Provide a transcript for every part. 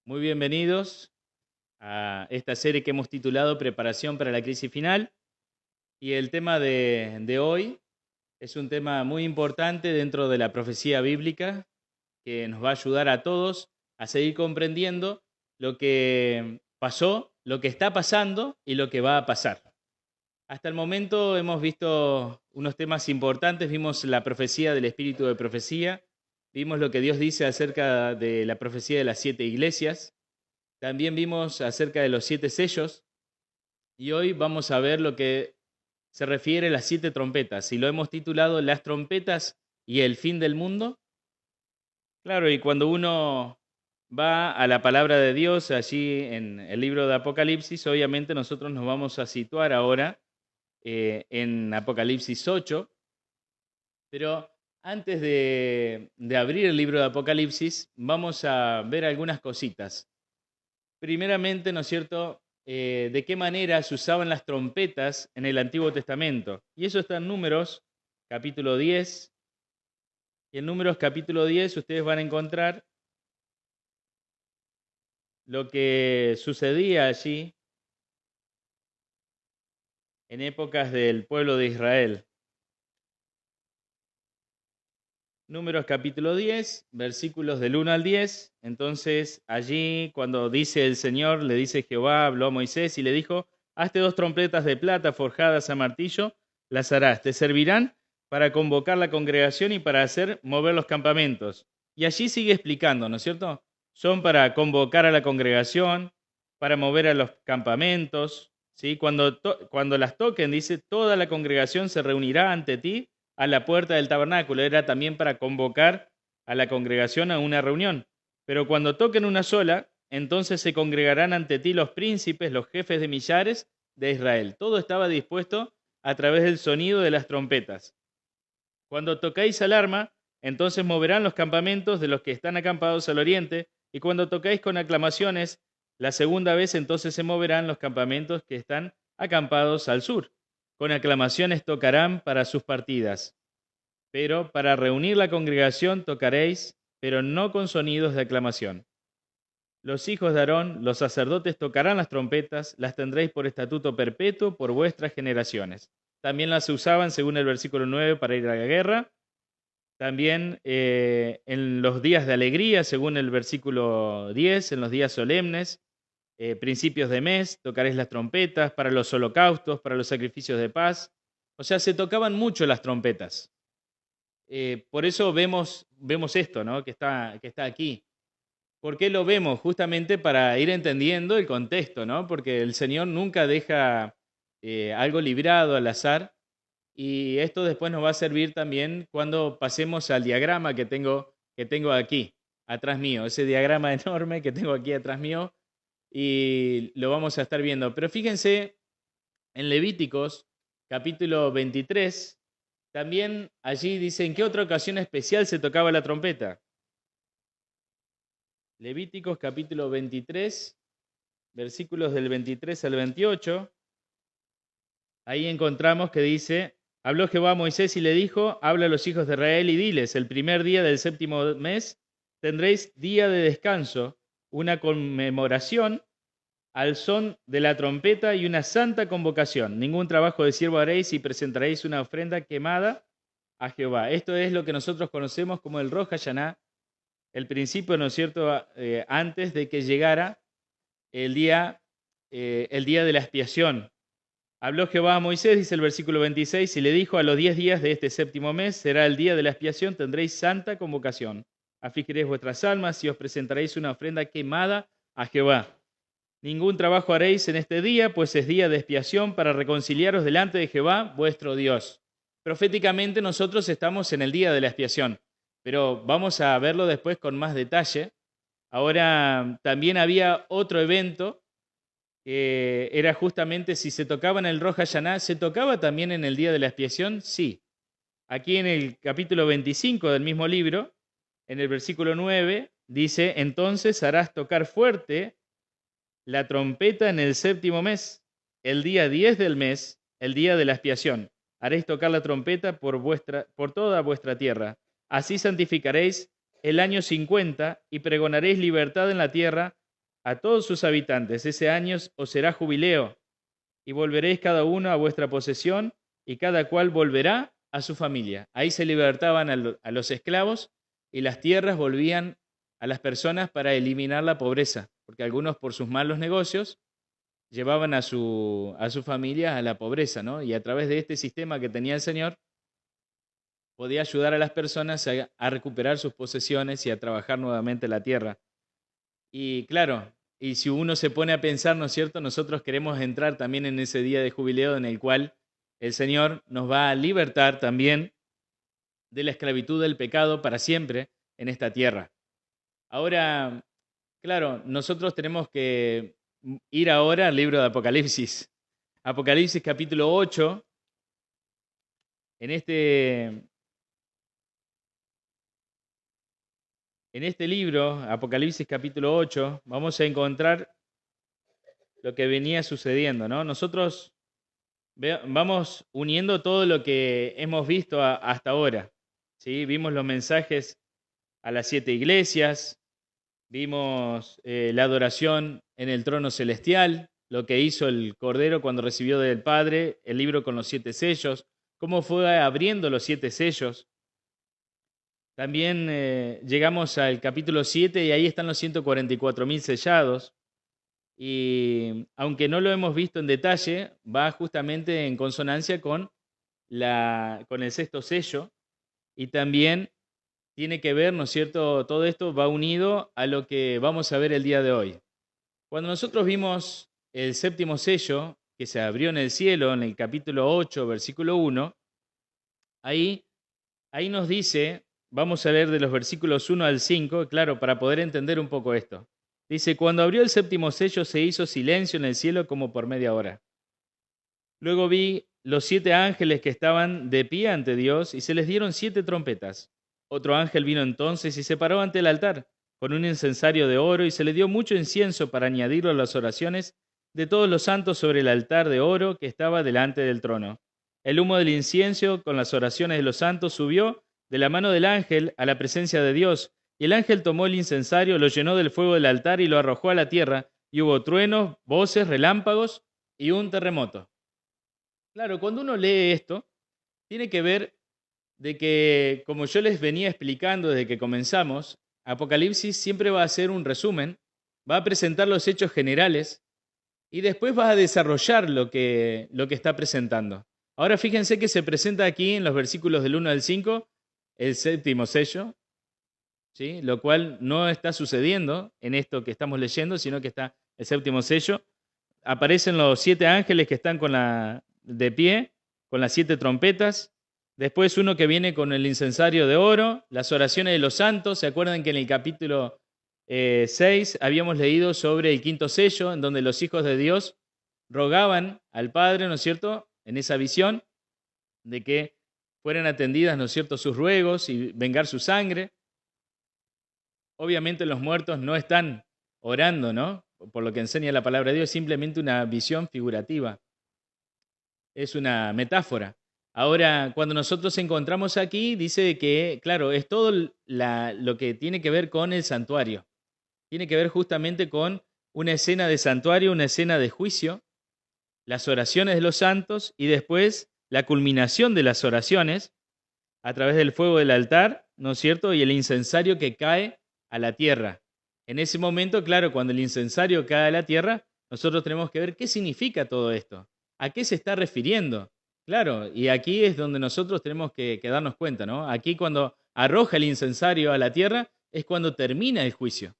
Muy bienvenidos a esta serie que hemos titulado Preparación para la crisis final. Y el tema de hoy es un tema muy importante dentro de la profecía bíblica que nos va a ayudar a todos a seguir comprendiendo lo que pasó, lo que está pasando y lo que va a pasar. Hasta el momento hemos visto unos temas importantes, vimos la profecía del espíritu de profecía, vimos lo que Dios dice acerca de la profecía de las 7 iglesias. También vimos acerca de los 7 sellos y hoy vamos a ver lo que se refiere a las 7 trompetas y lo hemos titulado Las trompetas y el fin del mundo. Claro, y cuando uno va a la palabra de Dios allí en el libro de Apocalipsis, obviamente nosotros nos vamos a situar ahora en Apocalipsis 8, pero antes de abrir el libro de Apocalipsis vamos a ver algunas cositas. Primeramente, ¿no es cierto?, de qué manera se usaban las trompetas en el Antiguo Testamento. Y eso está en Números, capítulo 10. Y en Números, capítulo 10, ustedes van a encontrar lo que sucedía allí en épocas del pueblo de Israel. Números capítulo 10, versículos del 1 al 10. Entonces, allí cuando dice el Señor, le dice Jehová, habló a Moisés y le dijo: hazte 2 trompetas de plata forjadas a martillo, las harás, te servirán para convocar la congregación y para hacer mover los campamentos. Y allí sigue explicando, ¿no es cierto? Son para convocar a la congregación, para mover a los campamentos, ¿sí? Cuando las toquen, dice, toda la congregación se reunirá ante ti a la puerta del tabernáculo. Era también para convocar a la congregación a una reunión. Pero cuando toquen una sola, entonces se congregarán ante ti los príncipes, los jefes de millares de Israel. Todo estaba dispuesto a través del sonido de las trompetas. Cuando tocáis alarma, entonces moverán los campamentos de los que están acampados al oriente, y cuando tocáis con aclamaciones, la segunda vez entonces se moverán los campamentos que están acampados al sur. Con aclamaciones tocarán para sus partidas. Pero para reunir la congregación tocaréis, pero no con sonidos de aclamación. Los hijos de Aarón, los sacerdotes, tocarán las trompetas, las tendréis por estatuto perpetuo por vuestras generaciones. También las usaban, según el versículo 9, para ir a la guerra. También en los días de alegría, según el versículo 10, en los días solemnes, principios de mes, tocaréis las trompetas, para los holocaustos, para los sacrificios de paz. O sea, se tocaban mucho las trompetas. Por eso vemos esto, ¿no?, que está aquí. ¿Por qué lo vemos? Justamente para ir entendiendo el contexto, ¿no? Porque el Señor nunca deja algo librado al azar, y esto después nos va a servir también cuando pasemos al diagrama que tengo aquí, atrás mío, ese diagrama enorme que tengo aquí atrás mío, y lo vamos a estar viendo. Pero fíjense, en Levíticos, capítulo 23, también allí dice en qué otra ocasión especial se tocaba la trompeta. Levíticos capítulo 23, versículos del 23 al 28. Ahí encontramos que dice: habló Jehová a Moisés y le dijo: habla a los hijos de Israel y diles, el primer día del 7º mes tendréis día de descanso, una conmemoración al son de la trompeta y una santa convocación. Ningún trabajo de siervo haréis y presentaréis una ofrenda quemada a Jehová. Esto es lo que nosotros conocemos como el Rosh Hashaná, el principio, ¿no es cierto?, antes de que llegara el día de la expiación. Habló Jehová a Moisés, dice el versículo 26, y le dijo: a los 10 días de este 7º mes será el día de la expiación, tendréis santa convocación. Afligiréis vuestras almas y os presentaréis una ofrenda quemada a Jehová. Ningún trabajo haréis en este día, pues es día de expiación para reconciliaros delante de Jehová, vuestro Dios. Proféticamente nosotros estamos en el día de la expiación, pero vamos a verlo después con más detalle. Ahora, también había otro evento que era justamente si se tocaba en el Rosh Hashaná. ¿Se tocaba también en el día de la expiación? Sí. Aquí en el capítulo 25 del mismo libro, en el versículo 9, dice: entonces harás tocar fuerte la trompeta en el 7º mes, el día 10 del mes, el día de la expiación. Haréis tocar la trompeta por toda vuestra tierra. Así santificaréis el año 50 y pregonaréis libertad en la tierra a todos sus habitantes. Ese año os será jubileo, y volveréis cada uno a vuestra posesión, y cada cual volverá a su familia. Ahí se libertaban a los esclavos, y las tierras volvían a las personas para eliminar la pobreza, porque algunos por sus malos negocios llevaban a su familia a la pobreza, ¿no? Y a través de este sistema que tenía el Señor, podía ayudar a las personas a recuperar sus posesiones y a trabajar nuevamente la tierra. Y claro, y si uno se pone a pensar, ¿no es cierto? Nosotros queremos entrar también en ese día de jubileo en el cual el Señor nos va a libertar también de la esclavitud del pecado para siempre en esta tierra. Ahora, claro, nosotros tenemos que ir ahora al libro de Apocalipsis. Apocalipsis capítulo 8. En este libro, Apocalipsis capítulo 8, vamos a encontrar lo que venía sucediendo, ¿no? Nosotros vamos uniendo todo lo que hemos visto hasta ahora, ¿sí? Vimos los mensajes a las 7 iglesias, vimos la adoración en el trono celestial, lo que hizo el Cordero cuando recibió del Padre el libro con los 7 sellos, cómo fue abriendo los 7 sellos. También llegamos al capítulo 7 y ahí están los 144.000 sellados. Y aunque no lo hemos visto en detalle, va justamente en consonancia con el sexto sello, y también tiene que ver, ¿no es cierto? Todo esto va unido a lo que vamos a ver el día de hoy. Cuando nosotros vimos el séptimo sello que se abrió en el cielo, en el capítulo 8, versículo 1, ahí nos dice, vamos a leer de los versículos 1 al 5, claro, para poder entender un poco esto. Dice, cuando abrió el séptimo sello se hizo silencio en el cielo como por media hora. Luego vi los 7 ángeles que estaban de pie ante Dios y se les dieron 7 trompetas. Otro ángel vino entonces y se paró ante el altar con un incensario de oro y se le dio mucho incienso para añadirlo a las oraciones de todos los santos sobre el altar de oro que estaba delante del trono. El humo del incienso con las oraciones de los santos subió de la mano del ángel a la presencia de Dios. Y el ángel tomó el incensario, lo llenó del fuego del altar y lo arrojó a la tierra, y hubo truenos, voces, relámpagos y un terremoto. Claro, cuando uno lee esto, tiene que ver de que, como yo les venía explicando desde que comenzamos, Apocalipsis siempre va a hacer un resumen, va a presentar los hechos generales y después va a desarrollar lo que está presentando. Ahora fíjense que se presenta aquí en los versículos del 1 al 5 el séptimo sello, ¿sí? Lo cual no está sucediendo en esto que estamos leyendo, sino que está el séptimo sello. Aparecen los 7 ángeles que están de pie, con las 7 trompetas. Después uno que viene con el incensario de oro, las oraciones de los santos. ¿Se acuerdan que en el capítulo 6 habíamos leído sobre el quinto sello, en donde los hijos de Dios rogaban al Padre, ¿no es cierto?, en esa visión, de que fueran atendidas, ¿no es cierto?, sus ruegos y vengar su sangre. Obviamente los muertos no están orando, ¿no?, por lo que enseña la palabra de Dios, es simplemente una visión figurativa. Es una metáfora. Ahora, cuando nosotros encontramos aquí, dice que, claro, es todo lo que tiene que ver con el santuario. Tiene que ver justamente con una escena de santuario, una escena de juicio, las oraciones de los santos y después la culminación de las oraciones a través del fuego del altar, ¿no es cierto? Y el incensario que cae a la tierra. En ese momento, claro, cuando el incensario cae a la tierra, nosotros tenemos que ver qué significa todo esto. ¿A qué se está refiriendo? Claro, y aquí es donde nosotros tenemos que darnos cuenta, ¿no? Aquí cuando arroja el incensario a la tierra es cuando termina el juicio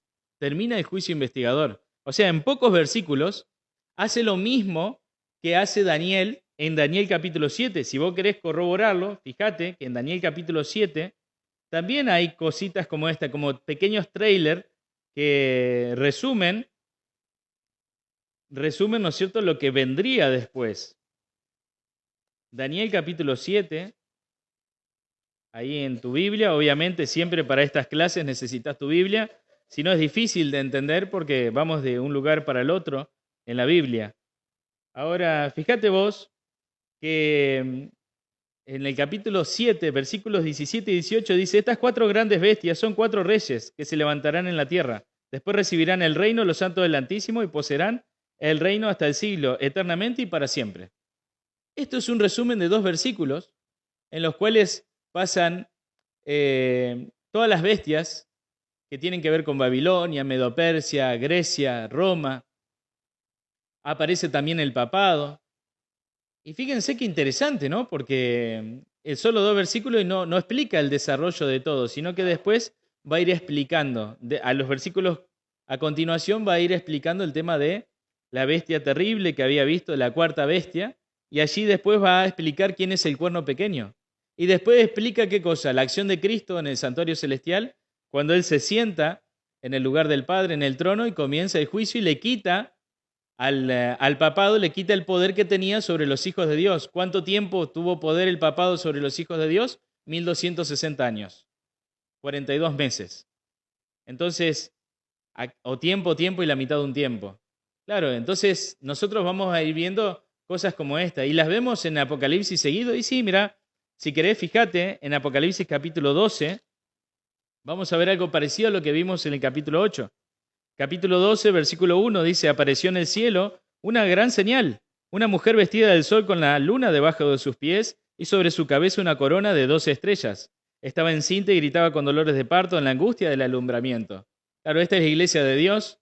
investigador. O sea, en pocos versículos hace lo mismo que hace Daniel en Daniel capítulo 7. Si vos querés corroborarlo, fíjate que en Daniel capítulo 7 también hay cositas como esta, como pequeños trailers que resumen, ¿no es cierto?, lo que vendría después. Daniel capítulo 7, ahí en tu Biblia, obviamente siempre para estas clases necesitas tu Biblia, si no es difícil de entender porque vamos de un lugar para el otro en la Biblia. Ahora, fíjate vos que en el capítulo 7, versículos 17 y 18 dice, estas 4 grandes bestias son 4 reyes que se levantarán en la tierra. Después recibirán el reino los santos del Altísimo y poseerán el reino hasta el siglo, eternamente y para siempre. Esto es un resumen de 2 versículos en los cuales pasan todas las bestias que tienen que ver con Babilonia, Medo-Persia, Grecia, Roma. Aparece también el papado. Y fíjense qué interesante, ¿no? Porque el solo 2 versículos no explica el desarrollo de todo, sino que después va a ir explicando. A los versículos a continuación va a ir explicando el tema de la bestia terrible que había visto, la cuarta bestia, y allí después va a explicar quién es el cuerno pequeño. Y después explica qué cosa, la acción de Cristo en el santuario celestial, cuando Él se sienta en el lugar del Padre, en el trono, y comienza el juicio y le quita al papado, le quita el poder que tenía sobre los hijos de Dios. ¿Cuánto tiempo tuvo poder el papado sobre los hijos de Dios? 1260 años, 42 meses. Entonces, o tiempo y la mitad de un tiempo. Claro, entonces nosotros vamos a ir viendo cosas como esta y las vemos en Apocalipsis seguido. Y sí, mira, si querés, fíjate, en Apocalipsis capítulo 12, vamos a ver algo parecido a lo que vimos en el capítulo 8. Capítulo 12, versículo 1 dice, apareció en el cielo una gran señal, una mujer vestida del sol con la luna debajo de sus pies y sobre su cabeza una corona de 12 estrellas. Estaba encinta y gritaba con dolores de parto en la angustia del alumbramiento. Claro, esta es la iglesia de Dios,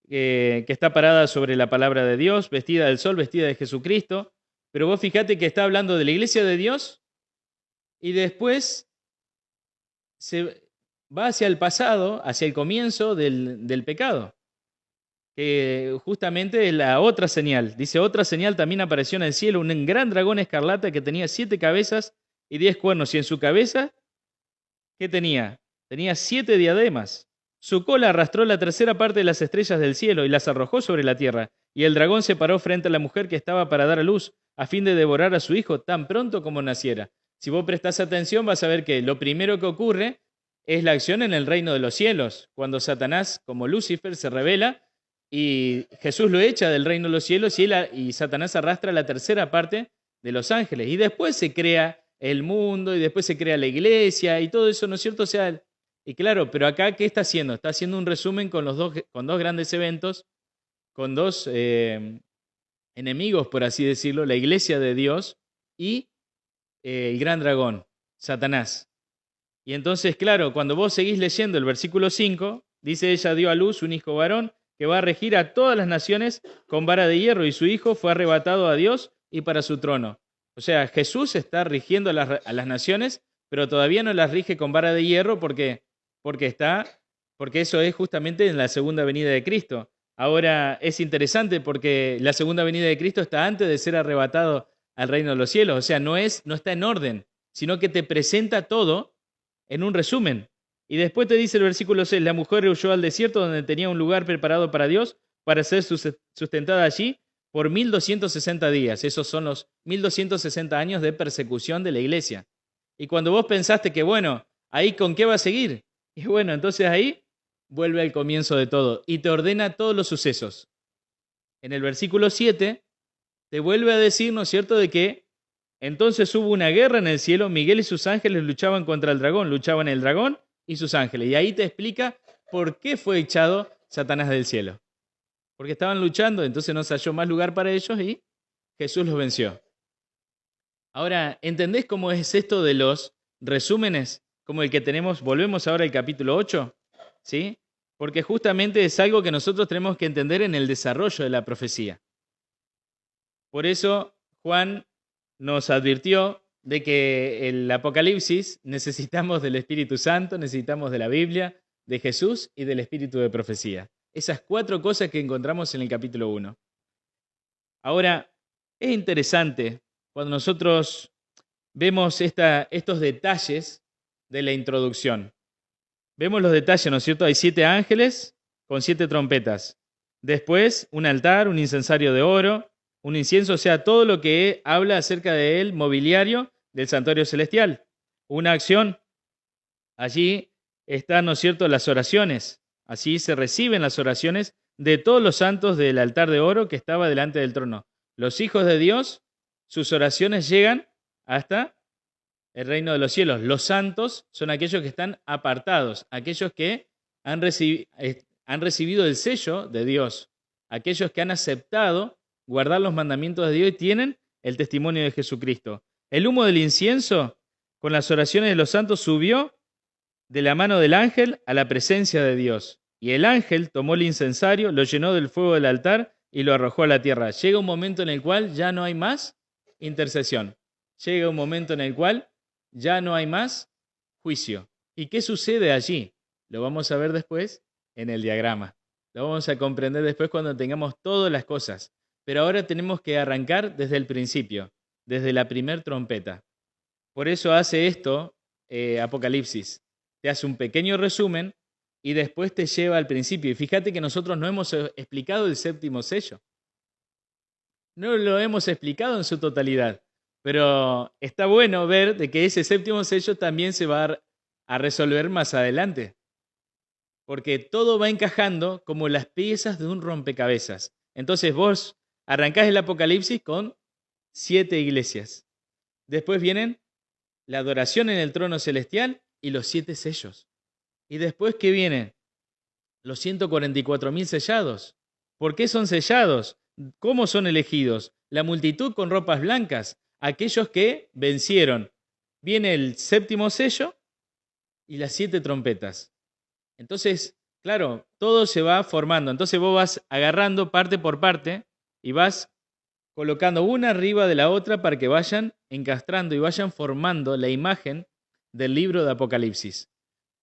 que está parada sobre la palabra de Dios, vestida del sol, vestida de Jesucristo. Pero vos fíjate que está hablando de la iglesia de Dios y después se va hacia el pasado, hacia el comienzo del pecado, que justamente es la otra señal. Dice, otra señal también apareció en el cielo, un gran dragón escarlata que tenía 7 cabezas y 10 cuernos, y en su cabeza, ¿qué tenía? Tenía 7 diademas. Su cola arrastró la tercera parte de las estrellas del cielo y las arrojó sobre la tierra, y el dragón se paró frente a la mujer que estaba para dar a luz, a fin de devorar a su hijo tan pronto como naciera. Si vos prestás atención, vas a ver que lo primero que ocurre es la acción en el reino de los cielos, cuando Satanás, como Lucifer, se revela y Jesús lo echa del reino de los cielos y Satanás arrastra la tercera parte de los ángeles. Y después se crea el mundo y después se crea la iglesia y todo eso, ¿no es cierto? O sea, y claro, pero acá, ¿qué está haciendo? Está haciendo un resumen con con 2 grandes eventos, con 2 enemigos, por así decirlo, la iglesia de Dios y el gran dragón, Satanás. Y entonces, claro, cuando vos seguís leyendo el versículo 5, dice, ella dio a luz un hijo varón que va a regir a todas las naciones con vara de hierro, y su hijo fue arrebatado a Dios y para su trono. O sea, Jesús está rigiendo a las naciones, pero todavía no las rige con vara de hierro porque eso es justamente en la segunda venida de Cristo. Ahora es interesante porque la segunda venida de Cristo está antes de ser arrebatado al reino de los cielos. O sea, no está en orden, sino que te presenta todo en un resumen. Y después te dice el versículo 6, la mujer huyó al desierto donde tenía un lugar preparado para Dios para ser sustentada allí por 1260 días. Esos son los 1260 años de persecución de la iglesia. Y cuando vos pensaste que, bueno, ahí con qué va a seguir, y bueno, entonces ahí vuelve al comienzo de todo y te ordena todos los sucesos. En el versículo 7 te vuelve a decir, ¿no es cierto?, de que entonces hubo una guerra en el cielo, Miguel y sus ángeles luchaban contra el dragón, luchaban el dragón y sus ángeles. Y ahí te explica por qué fue echado Satanás del cielo. Porque estaban luchando, entonces no se halló más lugar para ellos y Jesús los venció. Ahora, ¿entendés cómo es esto de los resúmenes? Como el que tenemos, volvemos ahora al capítulo 8, ¿sí? Porque justamente es algo que nosotros tenemos que entender en el desarrollo de la profecía. Por eso Juan nos advirtió de que el Apocalipsis necesitamos del Espíritu Santo, necesitamos de la Biblia, de Jesús y del Espíritu de profecía. Esas 4 cosas que encontramos en el capítulo 1. Ahora, es interesante cuando nosotros vemos estos detalles de la introducción. Vemos los detalles, ¿no es cierto? Hay 7 ángeles con 7 trompetas. Después, un altar, un incensario de oro, un incienso, o sea, todo lo que habla acerca del mobiliario del santuario celestial. Una acción. Allí están, ¿no es cierto?, las oraciones. Así se reciben las oraciones de todos los santos del altar de oro que estaba delante del trono. Los hijos de Dios, sus oraciones llegan hasta el reino de los cielos. Los santos son aquellos que están apartados, aquellos que han recibido el sello de Dios. Aquellos que han aceptado guardar los mandamientos de Dios y tienen el testimonio de Jesucristo. El humo del incienso, con las oraciones de los santos, subió de la mano del ángel a la presencia de Dios. Y el ángel tomó el incensario, lo llenó del fuego del altar y lo arrojó a la tierra. Llega un momento en el cual ya no hay más intercesión. Llega un momento en el cual ya no hay más juicio. ¿Y qué sucede allí? Lo vamos a ver después en el diagrama. Lo vamos a comprender después cuando tengamos todas las cosas. Pero ahora tenemos que arrancar desde el principio, desde la primer trompeta. Por eso hace esto Apocalipsis. Te hace un pequeño resumen y después te lleva al principio. Y fíjate que nosotros no hemos explicado el séptimo sello. No lo hemos explicado en su totalidad. Pero está bueno ver de que ese séptimo sello también se va a resolver más adelante. Porque todo va encajando como las piezas de un rompecabezas. Entonces vos arrancás el Apocalipsis con 7 iglesias. Después vienen la adoración en el trono celestial y los 7 sellos. Y después, ¿qué viene? Los 144.000 sellados. ¿Por qué son sellados? ¿Cómo son elegidos? La multitud con ropas blancas, aquellos que vencieron. Viene el séptimo sello y las 7 trompetas. Entonces, claro, todo se va formando. Entonces vos vas agarrando parte por parte y vas colocando una arriba de la otra para que vayan encastrando y vayan formando la imagen del libro de Apocalipsis.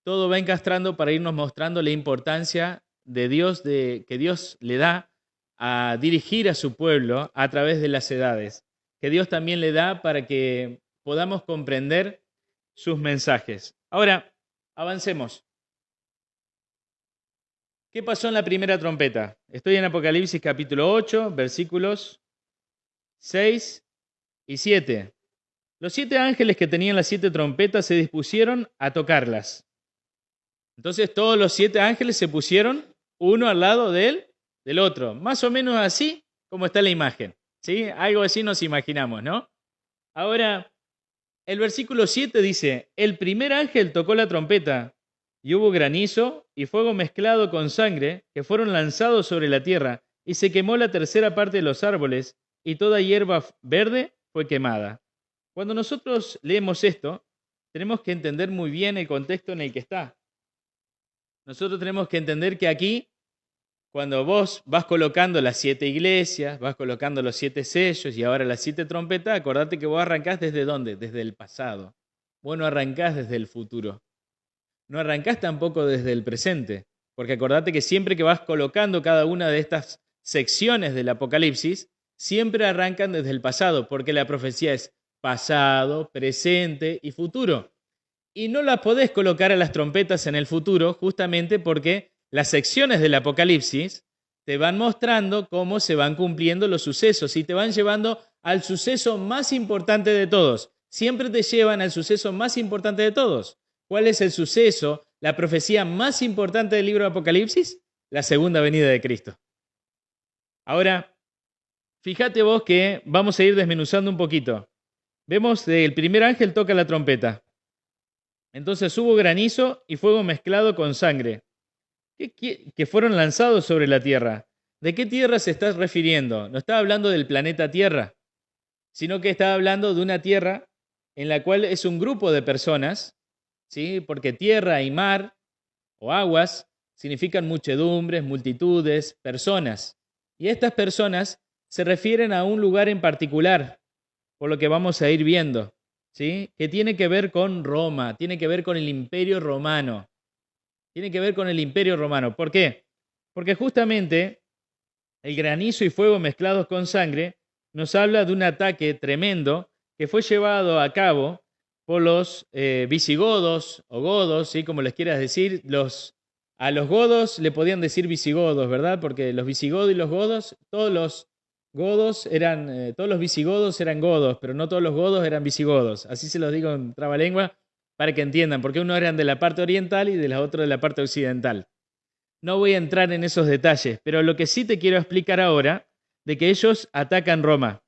Todo va encastrando para irnos mostrando la importancia de Dios, que Dios le da a dirigir a su pueblo a través de las edades, que Dios también le da para que podamos comprender sus mensajes. Ahora, avancemos. ¿Qué pasó en la primera trompeta? Estoy en Apocalipsis capítulo 8, versículos 6 y 7. Los 7 ángeles que tenían las 7 trompetas se dispusieron a tocarlas. Entonces todos los 7 ángeles se pusieron uno al lado del otro. Más o menos así como está la imagen. ¿Sí? Algo así nos imaginamos, ¿no? Ahora, el versículo 7 dice, el primer ángel tocó la trompeta y hubo granizo y fuego mezclado con sangre que fueron lanzados sobre la tierra y se quemó la tercera parte de los árboles y toda hierba verde fue quemada. Cuando nosotros leemos esto, tenemos que entender muy bien el contexto en el que está. Nosotros tenemos que entender que aquí, cuando vos vas colocando las 7 iglesias, vas colocando los 7 sellos y ahora las 7 trompetas, acordate que vos arrancás ¿desde dónde? Desde el pasado. Vos no arrancás desde el futuro. No arrancás tampoco desde el presente. Porque acordate que siempre que vas colocando cada una de estas secciones del Apocalipsis, siempre arrancan desde el pasado, porque la profecía es pasado, presente y futuro. Y no la podés colocar a las trompetas en el futuro justamente porque las secciones del Apocalipsis te van mostrando cómo se van cumpliendo los sucesos y te van llevando al suceso más importante de todos. Siempre te llevan al suceso más importante de todos. ¿Cuál es el suceso, la profecía más importante del libro de Apocalipsis? La segunda venida de Cristo. Ahora, fíjate vos que vamos a ir desmenuzando un poquito. Vemos que el primer ángel toca la trompeta. Entonces hubo granizo y fuego mezclado con sangre, que fueron lanzados sobre la tierra. ¿De qué tierra se está refiriendo? No está hablando del planeta Tierra, sino que está hablando de una tierra en la cual es un grupo de personas, ¿sí? Porque tierra y mar o aguas significan muchedumbres, multitudes, personas. Y estas personas se refieren a un lugar en particular, por lo que vamos a ir viendo, ¿sí? Que tiene que ver con Roma, tiene que ver con el Imperio Romano. Tiene que ver con el Imperio Romano. ¿Por qué? Porque justamente el granizo y fuego mezclados con sangre nos habla de un ataque tremendo que fue llevado a cabo por los visigodos o godos, ¿sí? Como les quieras decir. A los godos le podían decir visigodos, ¿verdad? Porque los visigodos y los godos, todos los visigodos eran godos, pero no todos los godos eran visigodos. Así se los digo en trabalengua para que entiendan, porque unos eran de la parte oriental y de la otra de la parte occidental. No voy a entrar en esos detalles, pero lo que sí te quiero explicar ahora, de que ellos atacan Roma.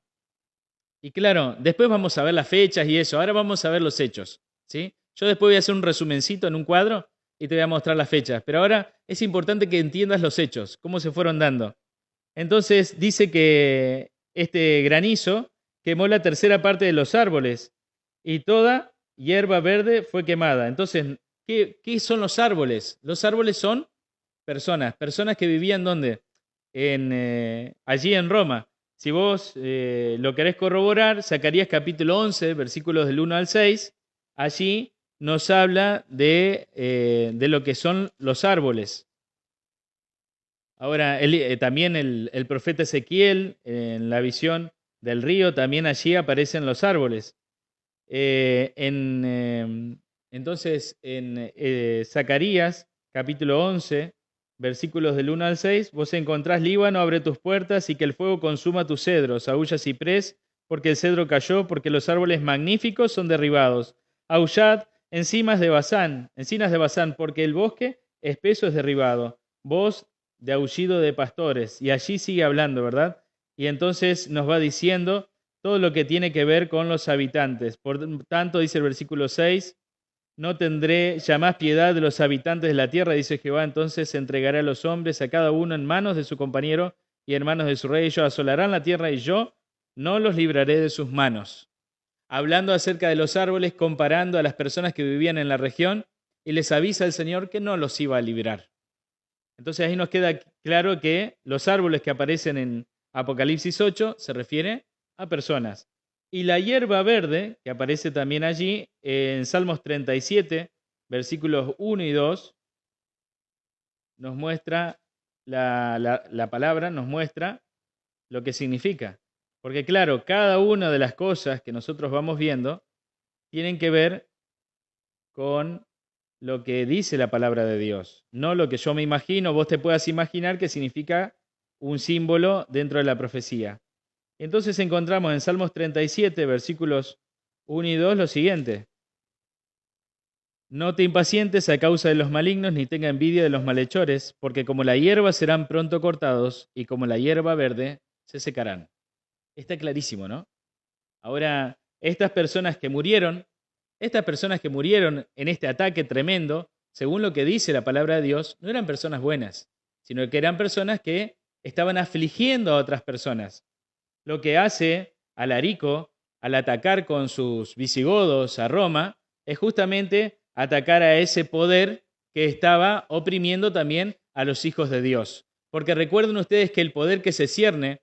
Y claro, después vamos a ver las fechas y eso, ahora vamos a ver los hechos, ¿sí? Yo después voy a hacer un resumencito en un cuadro y te voy a mostrar las fechas. Pero ahora es importante que entiendas los hechos, cómo se fueron dando. Entonces dice que este granizo quemó la tercera parte de los árboles y toda hierba verde fue quemada. Entonces, ¿qué son los árboles? Los árboles son personas que vivían ¿dónde? Allí en Roma. Si vos lo querés corroborar, Zacarías capítulo 11, versículos del 1 al 6, allí nos habla de lo que son los árboles. Ahora, también el profeta Ezequiel, en la visión del río, también allí aparecen los árboles. Entonces, en Zacarías, capítulo 11, versículos del 1 al 6, vos encontrás: Líbano, abre tus puertas y que el fuego consuma tus cedros. Aúlla ciprés, porque el cedro cayó, porque los árboles magníficos son derribados. Aullad, encinas de Basán, porque el bosque espeso es derribado. Voz de aullido de pastores. Y allí sigue hablando, ¿verdad? Y entonces nos va diciendo todo lo que tiene que ver con los habitantes. Por tanto, dice el versículo 6, no tendré ya más piedad de los habitantes de la tierra, dice Jehová, entonces entregaré a los hombres, a cada uno en manos de su compañero y en manos de su rey. Ellos asolarán la tierra y yo no los libraré de sus manos. Hablando acerca de los árboles, comparando a las personas que vivían en la región, y les avisa el Señor que no los iba a librar. Entonces ahí nos queda claro que los árboles que aparecen en Apocalipsis 8 se refiere a personas. Y la hierba verde, que aparece también allí, en Salmos 37, versículos 1 y 2, nos muestra, la palabra nos muestra lo que significa. Porque claro, cada una de las cosas que nosotros vamos viendo tienen que ver con lo que dice la palabra de Dios, no lo que yo me imagino, vos te puedas imaginar que significa un símbolo dentro de la profecía. Entonces encontramos en Salmos 37, versículos 1 y 2, lo siguiente: no te impacientes a causa de los malignos, ni tenga envidia de los malhechores, porque como la hierba serán pronto cortados, y como la hierba verde se secarán. Está clarísimo, ¿no? Ahora, estas personas que murieron en este ataque tremendo, según lo que dice la palabra de Dios, no eran personas buenas, sino que eran personas que estaban afligiendo a otras personas. Lo que hace Alarico al atacar con sus visigodos a Roma es justamente atacar a ese poder que estaba oprimiendo también a los hijos de Dios. Porque recuerden ustedes que el poder que se cierne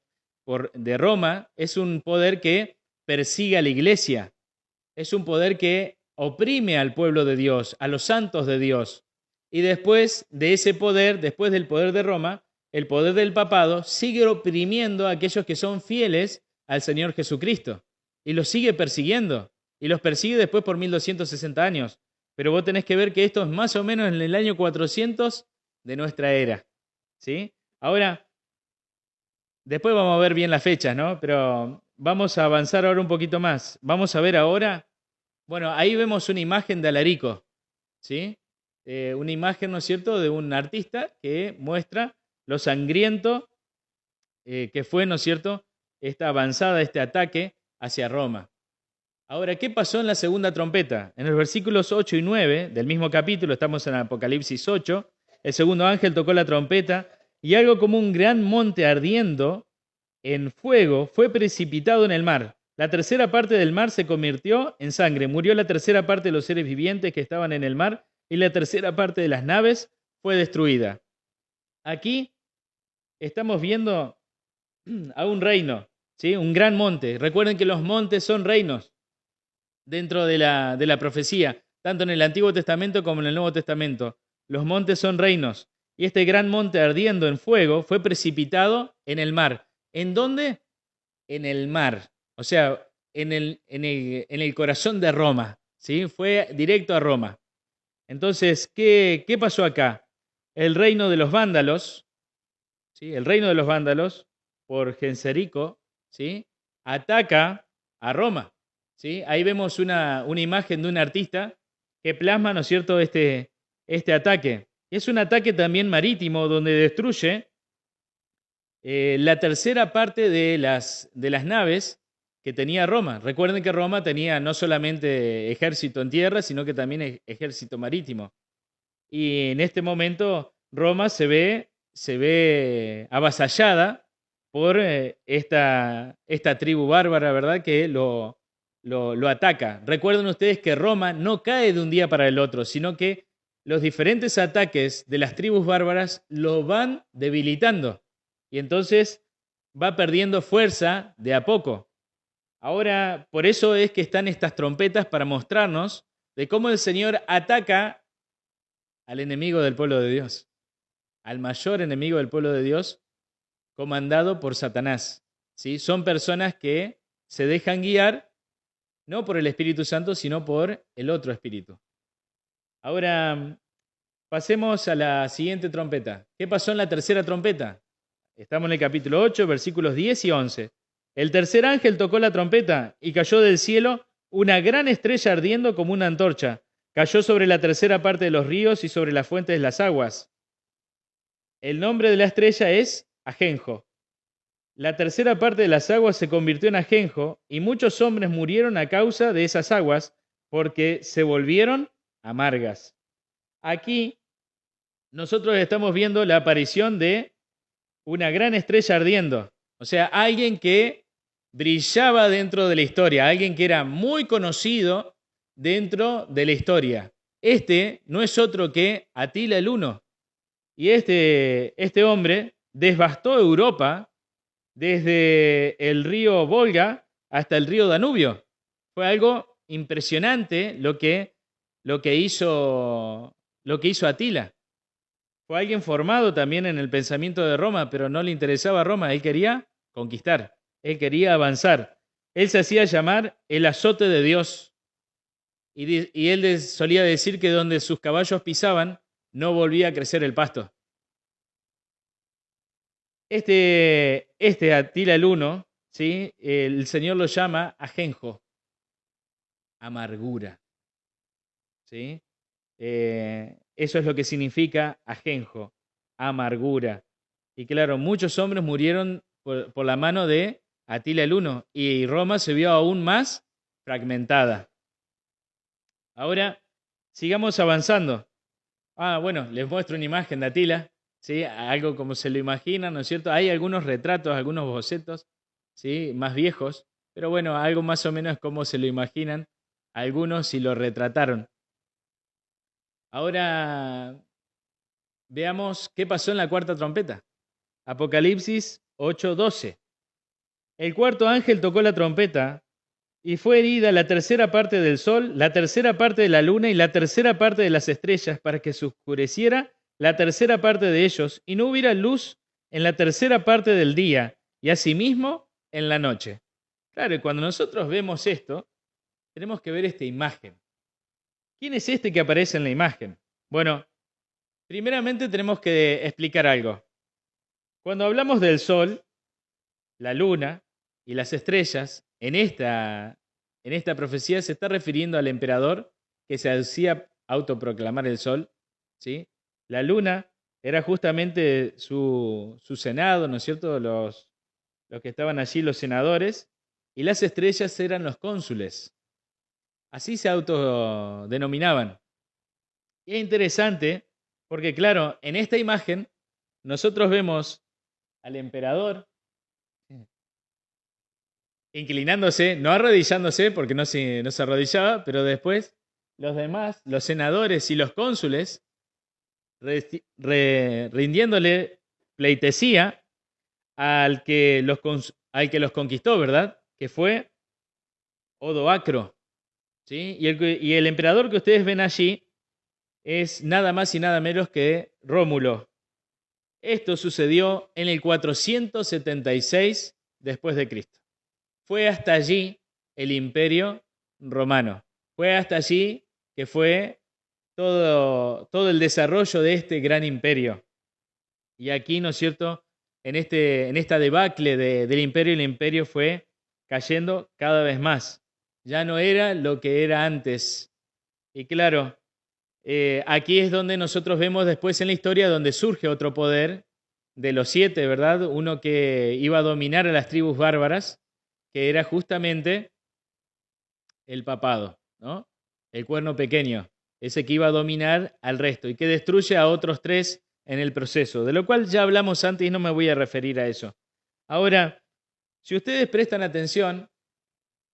de Roma es un poder que persigue a la iglesia, es un poder que oprime al pueblo de Dios, a los santos de Dios. Y después de ese poder, después del poder de Roma, el poder del papado sigue oprimiendo a aquellos que son fieles al Señor Jesucristo. Y los sigue persiguiendo. Y los persigue después por 1260 años. Pero vos tenés que ver que esto es más o menos en el año 400 de nuestra era. ¿Sí? Ahora, después vamos a ver bien las fechas, ¿no? Pero vamos a avanzar ahora un poquito más. Vamos a ver ahora, bueno, ahí vemos una imagen de Alarico, ¿sí? Una imagen, ¿no es cierto?, de un artista que muestra lo sangriento que fue, ¿no es cierto?, esta avanzada, este ataque hacia Roma. Ahora, ¿qué pasó en la segunda trompeta? En los versículos 8 y 9 del mismo capítulo, estamos en Apocalipsis 8, el segundo ángel tocó la trompeta y algo como un gran monte ardiendo en fuego fue precipitado en el mar. La tercera parte del mar se convirtió en sangre. Murió la tercera parte de los seres vivientes que estaban en el mar y la tercera parte de las naves fue destruida. Aquí estamos viendo a un reino, ¿sí? Un gran monte. Recuerden que los montes son reinos dentro de la profecía, tanto en el Antiguo Testamento como en el Nuevo Testamento. Los montes son reinos. Y este gran monte ardiendo en fuego fue precipitado en el mar. ¿En dónde? En el mar. O sea, en el corazón de Roma. ¿Sí? Fue directo a Roma. Entonces, ¿qué pasó acá? El reino de los vándalos, ¿sí? El reino de los vándalos, por Genserico, ¿sí?, ataca a Roma. ¿Sí? Ahí vemos una imagen de un artista que plasma, ¿no es cierto?, este ataque. Es un ataque también marítimo donde destruye la tercera parte de las naves que tenía Roma. Recuerden que Roma tenía no solamente ejército en tierra, sino que también ejército marítimo. y en este momento Roma se ve avasallada por esta tribu bárbara, ¿verdad? Que lo ataca. Recuerden ustedes que Roma no cae de un día para el otro, sino que los diferentes ataques de las tribus bárbaras lo van debilitando. Y entonces va perdiendo fuerza de a poco. Ahora, por eso es que están estas trompetas para mostrarnos de cómo el Señor ataca al enemigo del pueblo de Dios, al mayor enemigo del pueblo de Dios, comandado por Satanás. ¿Sí? Son personas que se dejan guiar no por el Espíritu Santo, sino por el otro espíritu. Ahora, pasemos a la siguiente trompeta. ¿Qué pasó en la tercera trompeta? Estamos en el capítulo 8, versículos 10 y 11. El tercer ángel tocó la trompeta y cayó del cielo una gran estrella ardiendo como una antorcha. Cayó sobre la tercera parte de los ríos y sobre las fuentes de las aguas. El nombre de la estrella es Ajenjo. La tercera parte de las aguas se convirtió en ajenjo y muchos hombres murieron a causa de esas aguas porque se volvieron amargas. Aquí nosotros estamos viendo la aparición de una gran estrella ardiendo. O sea, alguien que brillaba dentro de la historia, alguien que era muy conocido dentro de la historia. Este no es otro que Atila el Huno. Y este hombre devastó Europa desde el río Volga hasta el río Danubio. Fue algo impresionante lo que hizo Atila. Fue alguien formado también en el pensamiento de Roma, pero no le interesaba Roma, él quería conquistar, él quería avanzar. Él se hacía llamar el azote de Dios. Y él solía decir que donde sus caballos pisaban, no volvía a crecer el pasto. Este Atila el Huno, ¿sí? El Señor lo llama ajenjo, amargura. ¿Sí? Eso es lo que significa ajenjo, amargura. Y claro, muchos hombres murieron por la mano de Atila el Huno y Roma se vio aún más fragmentada. Ahora, sigamos avanzando. Bueno, les muestro una imagen de Atila, ¿sí? Algo como se lo imaginan, ¿no es cierto? Hay algunos retratos, algunos bocetos, ¿sí? Más viejos, pero bueno, algo más o menos como se lo imaginan. Algunos sí lo retrataron. Ahora veamos qué pasó en la cuarta trompeta. Apocalipsis 8:12. El cuarto ángel tocó la trompeta y fue herida la tercera parte del sol, la tercera parte de la luna y la tercera parte de las estrellas para que se oscureciera la tercera parte de ellos y no hubiera luz en la tercera parte del día y asimismo en la noche. Claro, y cuando nosotros vemos esto, tenemos que ver esta imagen. ¿Quién es este que aparece en la imagen? Bueno, primeramente tenemos que explicar algo. Cuando hablamos del sol, la luna y las estrellas, en esta profecía se está refiriendo al emperador que se hacía autoproclamar el sol, ¿sí? La luna era justamente su senado, ¿no es cierto? Los que estaban allí, los senadores, y las estrellas eran los cónsules. Así se autodenominaban. Y es interesante porque, claro, en esta imagen nosotros vemos al emperador inclinándose, no arrodillándose porque no se arrodillaba, pero después los demás, los senadores y los cónsules, rindiéndole pleitesía al que los conquistó, ¿verdad? Que fue Odoacro, ¿sí? Y el emperador que ustedes ven allí es nada más y nada menos que Rómulo. Esto sucedió en el 476 después de Cristo. Fue hasta allí el imperio romano. Fue hasta allí que fue todo el desarrollo de este gran imperio. Y aquí, ¿no es cierto?, en esta debacle del imperio, el imperio fue cayendo cada vez más. Ya no era lo que era antes. Y claro, aquí es donde nosotros vemos después en la historia donde surge otro poder de los 7, ¿verdad? Uno que iba a dominar a las tribus bárbaras, que era justamente el papado, ¿no? El cuerno pequeño. ese que iba a dominar al resto y que destruye a otros 3 en el proceso, de lo cual ya hablamos antes y no me voy a referir a eso. Ahora, si ustedes prestan atención,